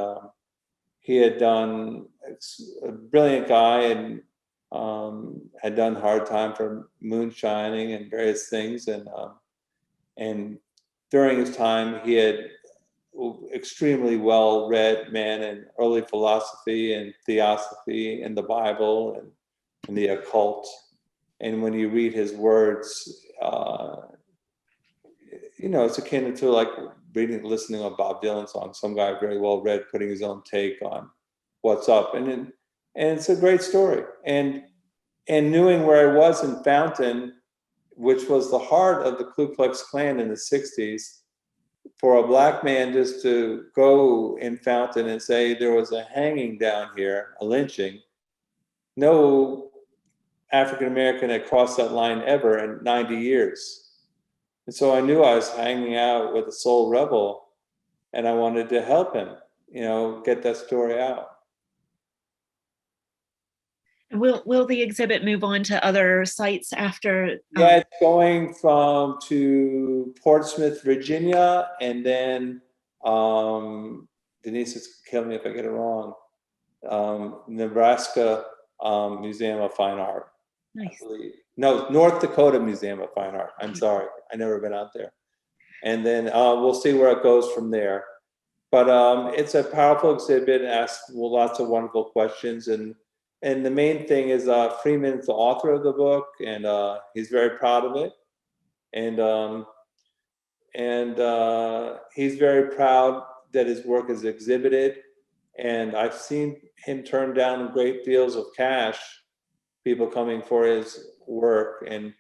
he had done, a brilliant guy, and had done Hard Time for Moonshining and various things. And during his time, he had extremely well-read man in early philosophy and theosophy and the Bible and the occult. And when you read his words, it's akin to like listening to a Bob Dylan song, some guy very well-read putting his own take on what's up. And it's a great story. And knowing where I was in Fountain, which was the heart of the Ku Klux Klan in the 60s, for a black man just to go in Fountain and say there was a hanging down here, a lynching, no African American had crossed that line ever in 90 years. And so I knew I was hanging out with a soul rebel, and I wanted to help him, get that story out. Will the exhibit move on to other sites after? Yeah, it's going to Portsmouth, Virginia, and then Denise is kill me if I get it wrong. Nebraska Museum of Fine Art. Nice. No, North Dakota Museum of Fine Art. I'm sorry, I never been out there. And then we'll see where it goes from there. But it's a powerful exhibit. Asks lots of wonderful questions, and the main thing is Freeman's the author of the book, and he's very proud of it. And he's very proud that his work is exhibited. And I've seen him turn down great deals of cash, people coming for his work. And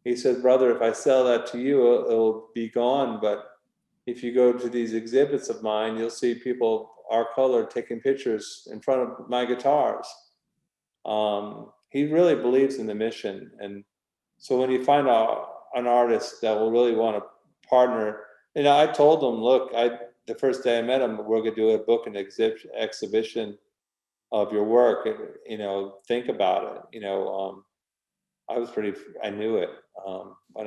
he said, "Brother, if I sell that to you, it'll be gone. But if you go to these exhibits of mine, you'll see people our color taking pictures in front of my guitars." He really believes in the mission. And so when you find an artist that will really want to partner, I told him, look, the first day I met him, we're going to do a book and exhibition of your work, and, think about it. I knew it. But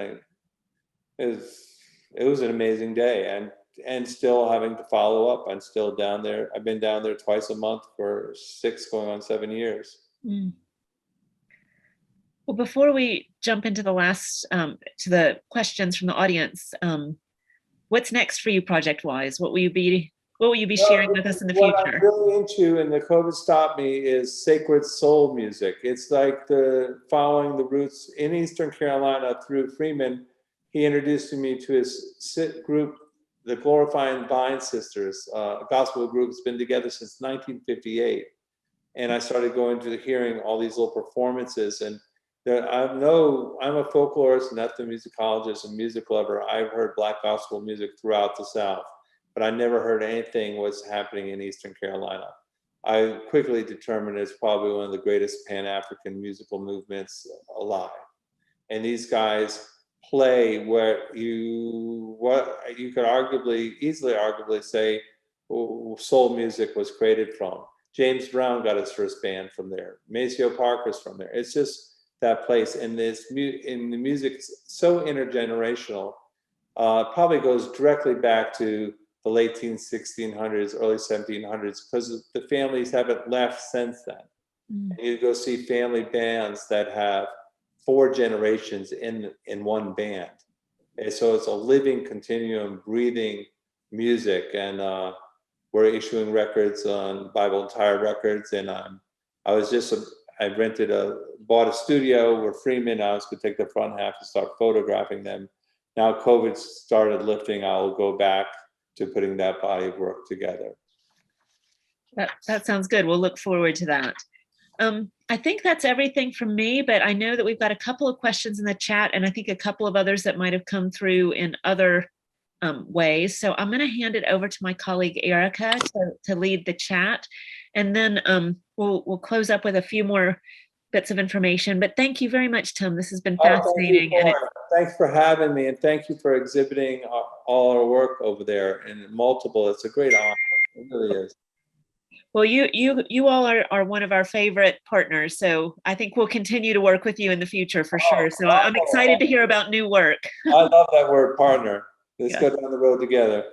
it was an amazing day, and still having to follow up. I'm still down there. I've been down there twice a month for 6 going on 7 years. Mm. Well, before we jump into the last, to the questions from the audience, what's next for you project-wise? What will you be sharing with us in the future? What I'm really into, and the COVID stopped me, is sacred soul music. It's like following the roots in Eastern Carolina through Freeman. He introduced me to his group, the Glorifying Vine Sisters, a gospel group that's been together since 1958. And I started going to hearing all these little performances. And I'm a folklorist and ethnomusicologist and music lover. I've heard Black gospel music throughout the South, but I never heard anything was happening in Eastern Carolina. I quickly determined it's probably one of the greatest Pan-African musical movements alive. And these guys play what you could easily arguably say soul music was created from. James Brown got his first band from there. Maceo Parker's from there. It's just that place. And the music is so intergenerational. Probably goes directly back to the late 1600s, early 1700s, because the families haven't left since then. Mm. You go see family bands that have 4 generations in one band. And so it's a living continuum, breathing music. And we're issuing records on Bible Entire Records, and I bought a studio where Freeman House could take the front half and start photographing them. Now COVID started lifting, I'll go back to putting that body of work together. That sounds good. We'll look forward to that. I think that's everything from me, but I know that we've got a couple of questions in the chat, and I think a couple of others that might have come through in other ways. So I'm going to hand it over to my colleague Erica to lead the chat, and then we'll close up with a few more bits of information. But thank you very much, Tim. This has been fascinating. Thanks for having me, and thank you for exhibiting all our work over there in multiple. It's a great honor. It really is. Well, you all are one of our favorite partners, so I think we'll continue to work with you in the future for sure. So I'm excited to hear about new work. I love that word, partner. Let's go down the road together.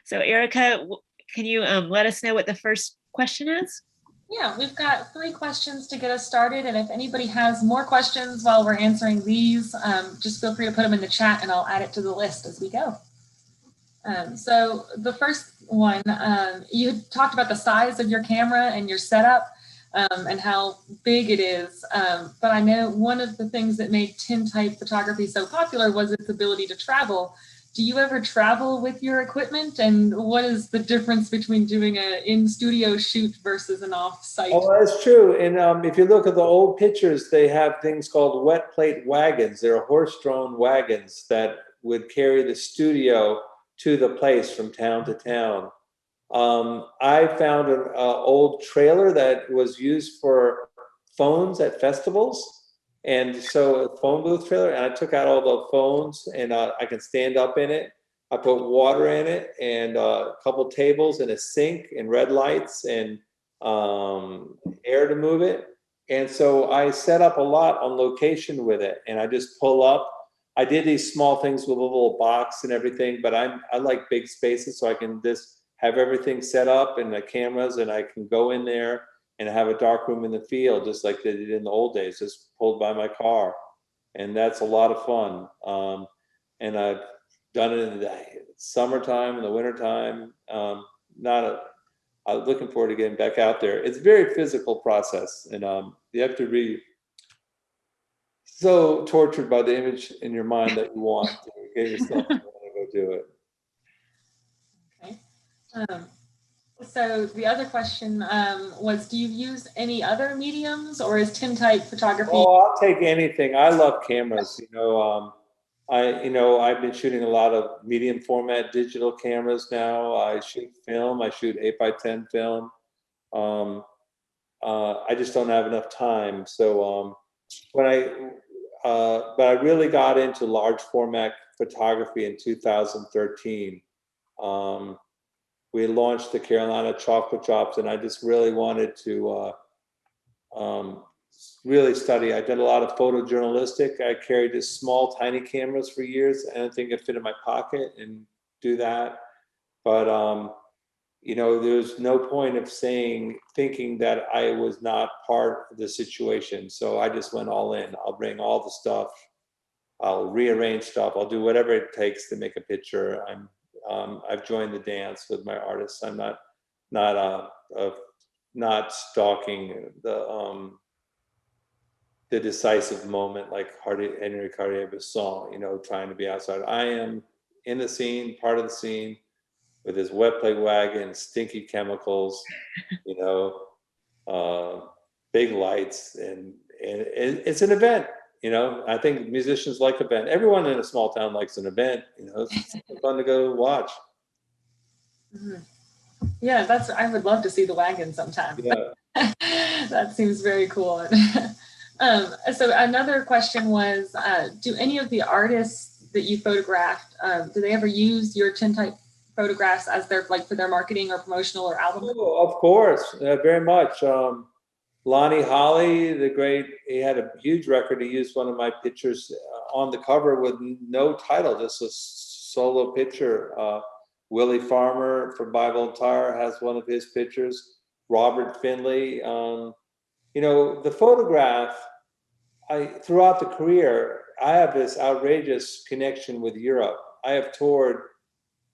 So Erica, can you let us know what the first question is? Yeah, we've got 3 questions to get us started, and if anybody has more questions while we're answering these, just feel free to put them in the chat and I'll add it to the list as we go. So the first one, you had talked about the size of your camera and your setup and how big it is. But I know one of the things that made tintype photography so popular was its ability to travel. Do you ever travel with your equipment? And what is the difference between doing an in-studio shoot versus an off-site? Oh, that's true. And if you look at the old pictures, they have things called wet plate wagons. They're horse-drawn wagons that would carry the studio to the place from town to town. I found an old trailer that was used for phones at festivals. And so a phone booth trailer, and I took out all the phones, and I can stand up in it. I put water in it, and a couple tables and a sink and red lights and air to move it. And so I set up a lot on location with it, and I just pull up. I did these small things with a little box and everything, but I like big spaces, so I can just have everything set up and the cameras, and I can go in there and have a dark room in the field, just like they did in the old days, just pulled by my car. And that's a lot of fun. And I've done it in the summertime, in the wintertime. I'm looking forward to getting back out there. It's a very physical process, and you have to be so tortured by the image in your mind that you want to get yourself to go do it. Okay. So the other question was, do you use any other mediums, or is tintype photography? Oh, I'll take anything. I love cameras. I've been shooting a lot of medium format digital cameras now. I shoot film. I shoot 8x10 film. I just don't have enough time. So but I really got into large format photography in 2013. We launched the Carolina Chocolate Drops, and I just really wanted to really study. I did a lot of photojournalistic. I carried this small, tiny cameras for years, and I think it fit in my pocket and do that. But there's no point of thinking that I was not part of the situation. So I just went all in. I'll bring all the stuff. I'll rearrange stuff. I'll do whatever it takes to make a picture. I've joined the dance with my artists. I'm not stalking the decisive moment like Henry Cartier-Bresson, trying to be outside. I am in the scene, part of the scene, with his wet plate wagon, stinky chemicals, big lights, and it's an event. I think musicians like event. Everyone in a small town likes an event. It's fun to go watch. Mm-hmm. Yeah, I would love to see the wagon sometime. Yeah. That seems very cool. So another question was, do any of the artists that you photographed, do they ever use your tintype photographs as for their marketing or promotional or album? Oh, of course, very much. Lonnie Holly, he had a huge record. He used one of my pictures on the cover with no title, just a solo picture. Willie Farmer from Bible Entire has one of his pictures. Robert Finley. The photograph, throughout the career, I have this outrageous connection with Europe. I have toured,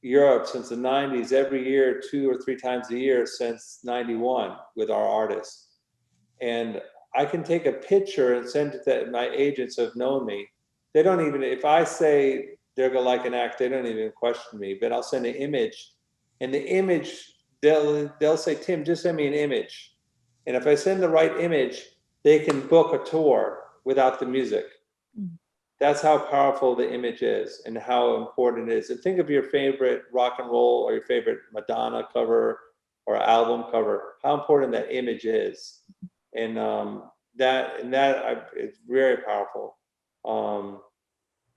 Europe since the 90s, every year, 2 or 3 times a year since 91 with our artists. And I can take a picture and send it to my agents who have known me. They don't even, if I say they're gonna like an act, they don't even question me, but I'll send an image, and the image, they'll say, Tim, just send me an image. And if I send the right image, they can book a tour without the music. That's how powerful the image is and how important it is. And think of your favorite rock and roll or your favorite Madonna cover or album cover, how important that image is. And it's very powerful.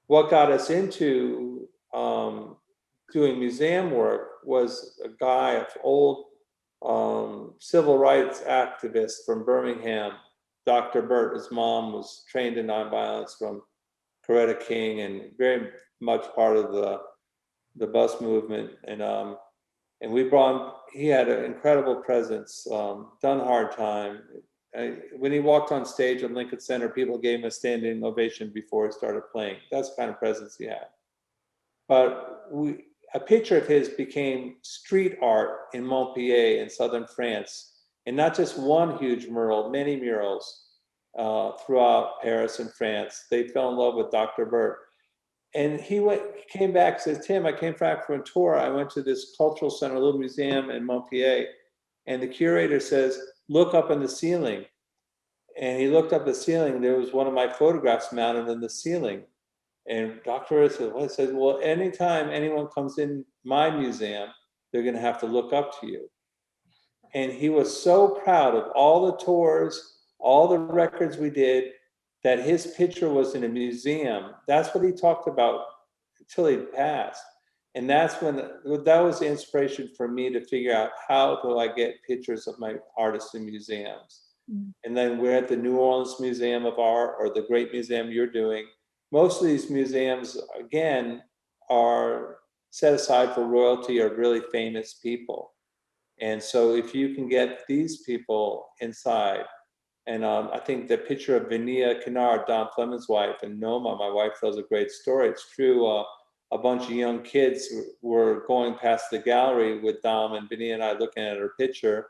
What got us into doing museum work was a guy, an old civil rights activist from Birmingham, Dr. Burt. His mom was trained in nonviolence from Coretta King and very much part of the bus movement. And we brought him, he had an incredible presence, done hard time. When he walked on stage at Lincoln Center, people gave him a standing ovation before he started playing. That's the kind of presence he had. But a picture of his became street art in Montpellier in southern France. And not just one huge mural, many murals throughout Paris and France. They fell in love with Dr. Burt. And he came back and said, Tim, I came back from a tour. I went to this cultural center, a little museum in Montpellier. And the curator says, look up in the ceiling. And he looked up the ceiling. There was one of my photographs mounted in the ceiling. And Dr. Burt said, well, I said, well, anytime anyone comes in my museum, they're going to have to look up to you. And he was so proud of all the tours, all the records we did, that his picture was in a museum. That's what he talked about until he passed. And that's when, that was the inspiration for me to figure out how do I get pictures of my artists in museums. And then we're at the New Orleans Museum of Art, or the great museum you're doing. Most of these museums, again, are set aside for royalty or really famous people. And so if you can get these people inside, and I think the picture of Vania Kennard, Don Fleming's wife, and Noma, my wife, tells a great story. It's true. A bunch of young kids were going past the gallery with Dom and Vania and I looking at her picture.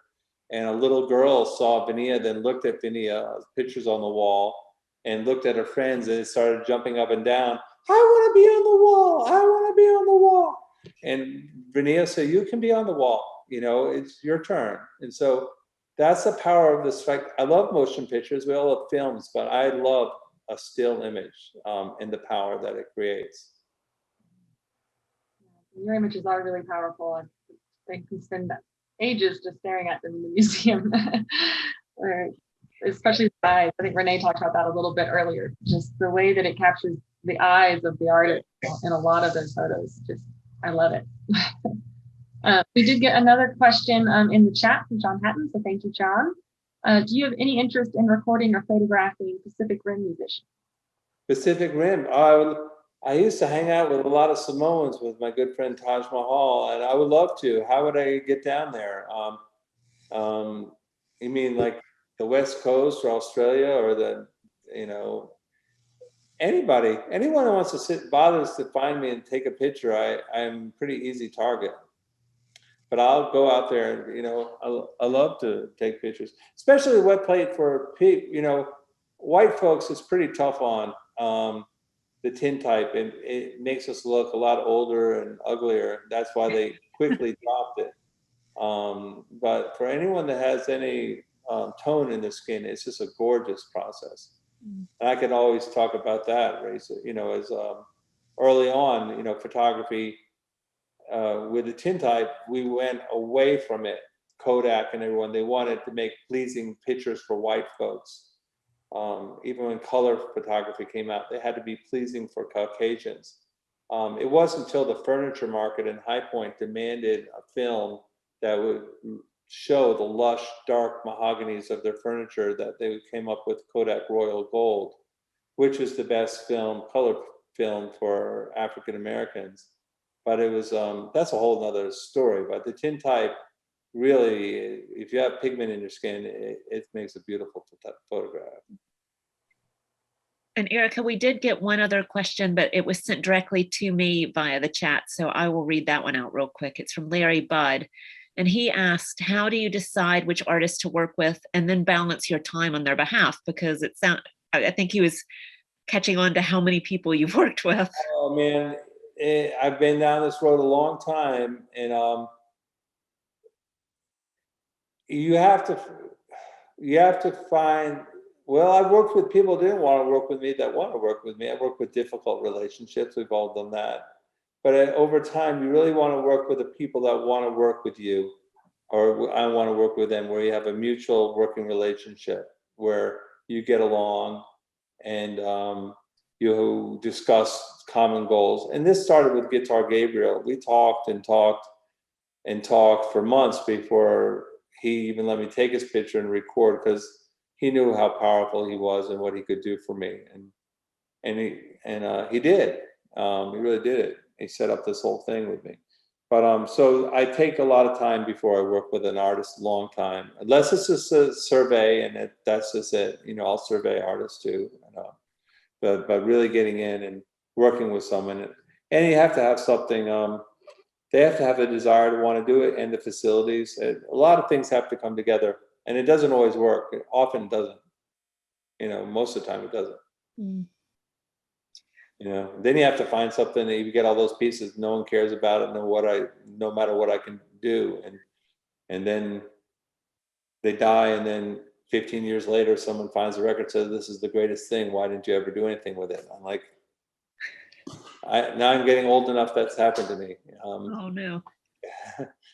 And a little girl saw Vania, then looked at Vania's pictures on the wall and looked at her friends and started jumping up and down. I want to be on the wall. I want to be on the wall. And Vania said, you can be on the wall. You know, it's your turn. And so that's the power of this. Like, I love motion pictures. We all love films, but I love a still image and the power that it creates. Your images are really powerful. They can spend ages just staring at them in the museum, or especially the eyes. I think Renee talked about that a little bit earlier. Just the way that it captures the eyes of the artist in a lot of those photos. Just, I love it. We did get another question in the chat from John Hatton, so thank you, John. Do you have any interest in recording or photographing Pacific Rim musicians? Pacific Rim, I used to hang out with a lot of Samoans with my good friend Taj Mahal, and I would love to. How would I get down there? You mean like the West Coast or Australia, or the, you know, anybody, anyone who wants to bothers to find me and take a picture, I'm a pretty easy target. But I'll go out there and, you know, I love to take pictures, especially wet plate for, you know, white folks is pretty tough on the tintype, and it makes us look a lot older and uglier. That's why they quickly dropped it. But for anyone that has any tone in the skin, it's just a gorgeous process. And I can always talk about that, you know, as early on, you know, photography, with the tintype, we went away from it. Kodak and everyone, they wanted to make pleasing pictures for white folks. Even when color photography came out, they had to be pleasing for Caucasians. It wasn't until the furniture market in High Point demanded a film that would show the lush, dark mahoganies of their furniture that they came up with Kodak Royal Gold, which was the best color film for African Americans. But it was, that's a whole nother story. But the tintype, really, if you have pigment in your skin, it makes a beautiful photograph. And Erica, we did get one other question, but it was sent directly to me via the chat. So I will read that one out real quick. It's from Larry Budd. And he asked, how do you decide which artists to work with and then balance your time on their behalf? Because I think he was catching on to how many people you've worked with. Oh man, I've been down this road a long time, and you have to find. Well, I've worked with people who didn't want to work with me that want to work with me. I worked with difficult relationships. We've all done that. But over time, you really want to work with the people that want to work with you, or I want to work with them, where you have a mutual working relationship, where you get along and you discuss common goals. And this started with Guitar Gabriel. We talked and talked and talked for months before he even let me take his picture and record, because he knew how powerful he was and what he could do for me. And he did. He really did it. He set up this whole thing with me. But so I take a lot of time before I work with an artist, a long time, unless it's just a survey, and that's just it. I'll survey artists too. But really getting in and working with someone, and you have to have something. They have to have a desire to want to do it, and the facilities. A lot of things have to come together, and it doesn't always work. It often doesn't. Most of the time it doesn't. Mm. Then you have to find something that you get all those pieces. No one cares about it. No matter what I can do, and then they die, and then 15 years later, someone finds a record and says, "This is the greatest thing. Why didn't you ever do anything with it?" I'm like, now I'm getting old enough. That's happened to me. Oh no.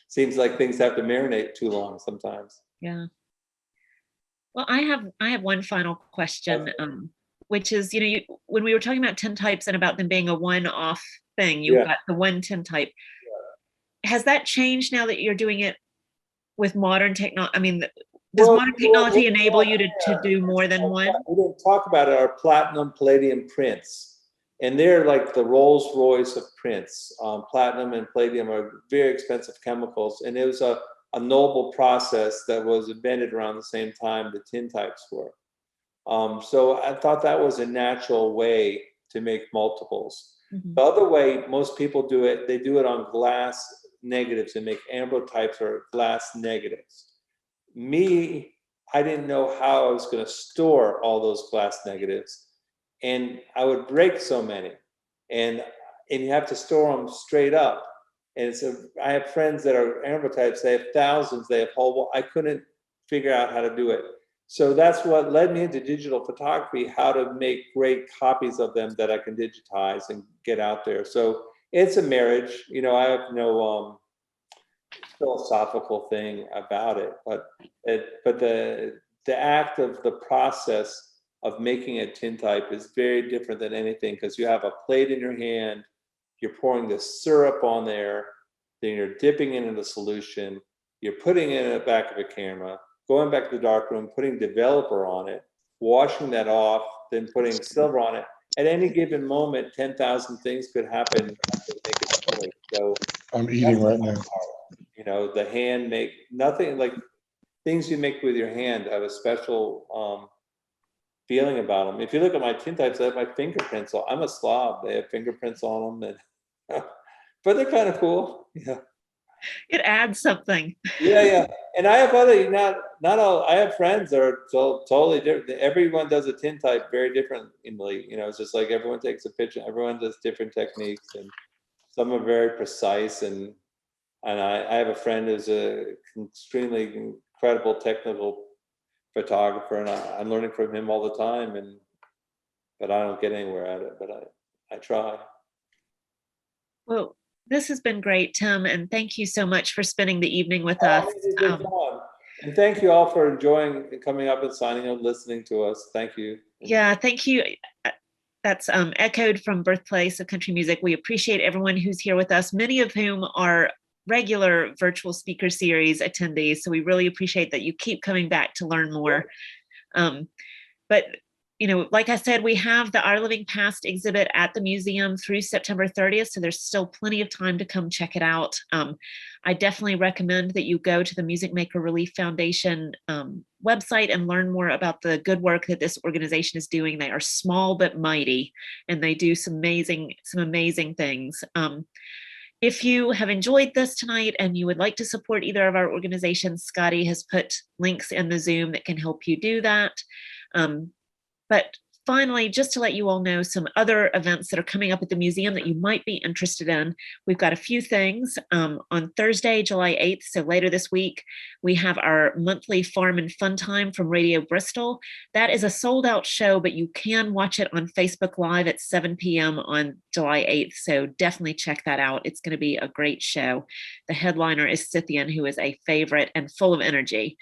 Seems like things have to marinate too long sometimes. Yeah. Well, I have one final question. Okay. Which is, when we were talking about tintypes and about them being a one-off thing, you've got the one tintype. Yeah. Has that changed now that you're doing it with modern technology? I mean, does modern technology enable you to do more than one? We didn't talk about it. Our platinum, palladium prints, and they're like the Rolls Royce of prints. Platinum and palladium are very expensive chemicals, and it was a noble process that was invented around the same time the tintypes were. So I thought that was a natural way to make multiples. Mm-hmm. The other way most people do it, they do it on glass negatives and make ambrotypes or glass negatives. Me, I didn't know how I was going to store all those glass negatives, and I would break so many, and you have to store them straight up. And I have friends that are ambrotypes, they have thousands, they have whole. I couldn't figure out how to do it. So that's what led me into digital photography, how to make great copies of them that I can digitize and get out there. So it's a marriage. I have no philosophical thing about it, but the act of the process of making a tintype is very different than anything, because you have a plate in your hand, you're pouring the syrup on there, then you're dipping it in the solution, you're putting it in the back of a camera, going back to the darkroom, putting developer on it, washing that off, then putting silver on it. At any given moment, 10,000 things could happen to make it silly. So I'm eating right now. The hand make nothing, like things you make with your hand have a special feeling about them. If you look at my tintypes, I have my fingerprints on. I'm a slob. They have fingerprints on them, but they're kind of cool. Yeah. It adds something. Yeah. And I have other, not all, I have friends that are totally different. Everyone does a tintype very differently. It's just like everyone takes a picture, everyone does different techniques, and some are very precise. And I have a friend who's an extremely incredible technical photographer, and I'm learning from him all the time, but I don't get anywhere at it, but I try. Well, this has been great, Tim, and thank you so much for spending the evening with us. And thank you all for enjoying coming up and signing up, listening to us. Thank you. Yeah, thank you. That's echoed from Birthplace of Country Music. We appreciate everyone who's here with us, many of whom are regular virtual speaker series attendees. So we really appreciate that you keep coming back to learn more. But like I said, we have the Our Living Past exhibit at the museum through September 30th, so there's still plenty of time to come check it out. I definitely recommend that you go to the Music Maker Relief Foundation website and learn more about the good work that this organization is doing. They are small but mighty, and they do some amazing things. If you have enjoyed this tonight and you would like to support either of our organizations, Scotty has put links in the Zoom that can help you do that. But finally, just to let you all know some other events that are coming up at the museum that you might be interested in, we've got a few things. On Thursday, July 8th, so later this week, we have our monthly Farm and Fun Time from Radio Bristol. That is a sold out show, but you can watch it on Facebook Live at 7 p.m. on July 8th, so definitely check that out. It's going to be a great show. The headliner is Scythian, who is a favorite and full of energy.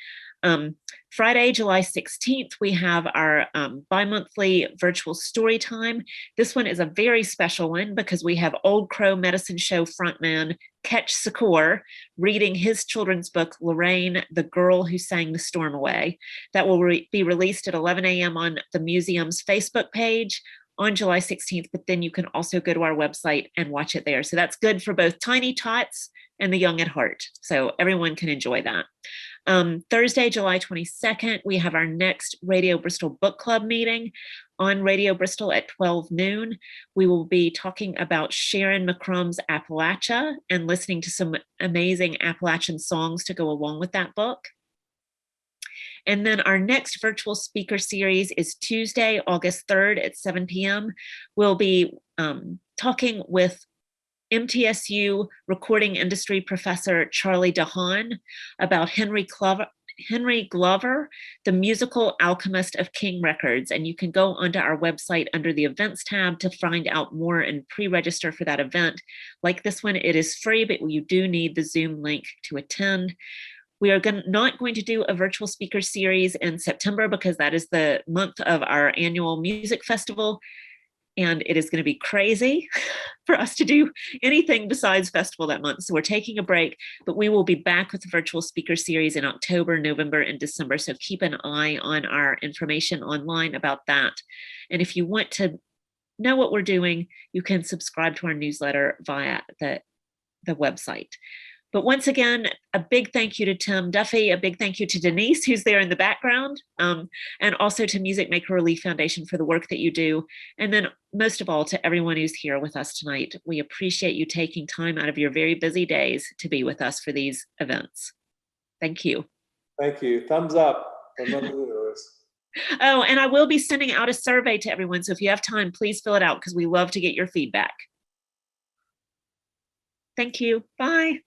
Friday, July 16th, we have our bi-monthly virtual story time. This one is a very special one because we have Old Crow Medicine Show frontman Ketch Secor reading his children's book, Lorraine, the Girl Who Sang the Storm Away. That will be released at 11 a.m. on the museum's Facebook page on July 16th, but then you can also go to our website and watch it there. So that's good for both tiny tots and the young at heart. So everyone can enjoy that. Thursday, July 22nd, we have our next Radio Bristol Book Club meeting on Radio Bristol at 12 noon. We will be talking about Sharon McCrum's Appalachia and listening to some amazing Appalachian songs to go along with that book. And then our next virtual speaker series is Tuesday, August 3rd at 7 p.m. We'll be talking with MTSU recording industry professor Charlie DeHaan about Henry Glover, the musical alchemist of King Records. And you can go onto our website under the events tab to find out more and pre-register for that event. Like this one, it is free, but you do need the Zoom link to attend. We are not going to do a virtual speaker series in September because that is the month of our annual music festival. And it is going to be crazy for us to do anything besides festival that month. So we're taking a break, but we will be back with the virtual speaker series in October, November, and December. So keep an eye on our information online about that. And if you want to know what we're doing, you can subscribe to our newsletter via the website. But once again, a big thank you to Tim Duffy, a big thank you to Denise, who's there in the background, and also to Music Maker Relief Foundation for the work that you do. And then most of all, to everyone who's here with us tonight. We appreciate you taking time out of your very busy days to be with us for these events. Thank you. Thank you. Thumbs up from the viewers. Oh, and I will be sending out a survey to everyone. So if you have time, please fill it out because we love to get your feedback. Thank you. Bye.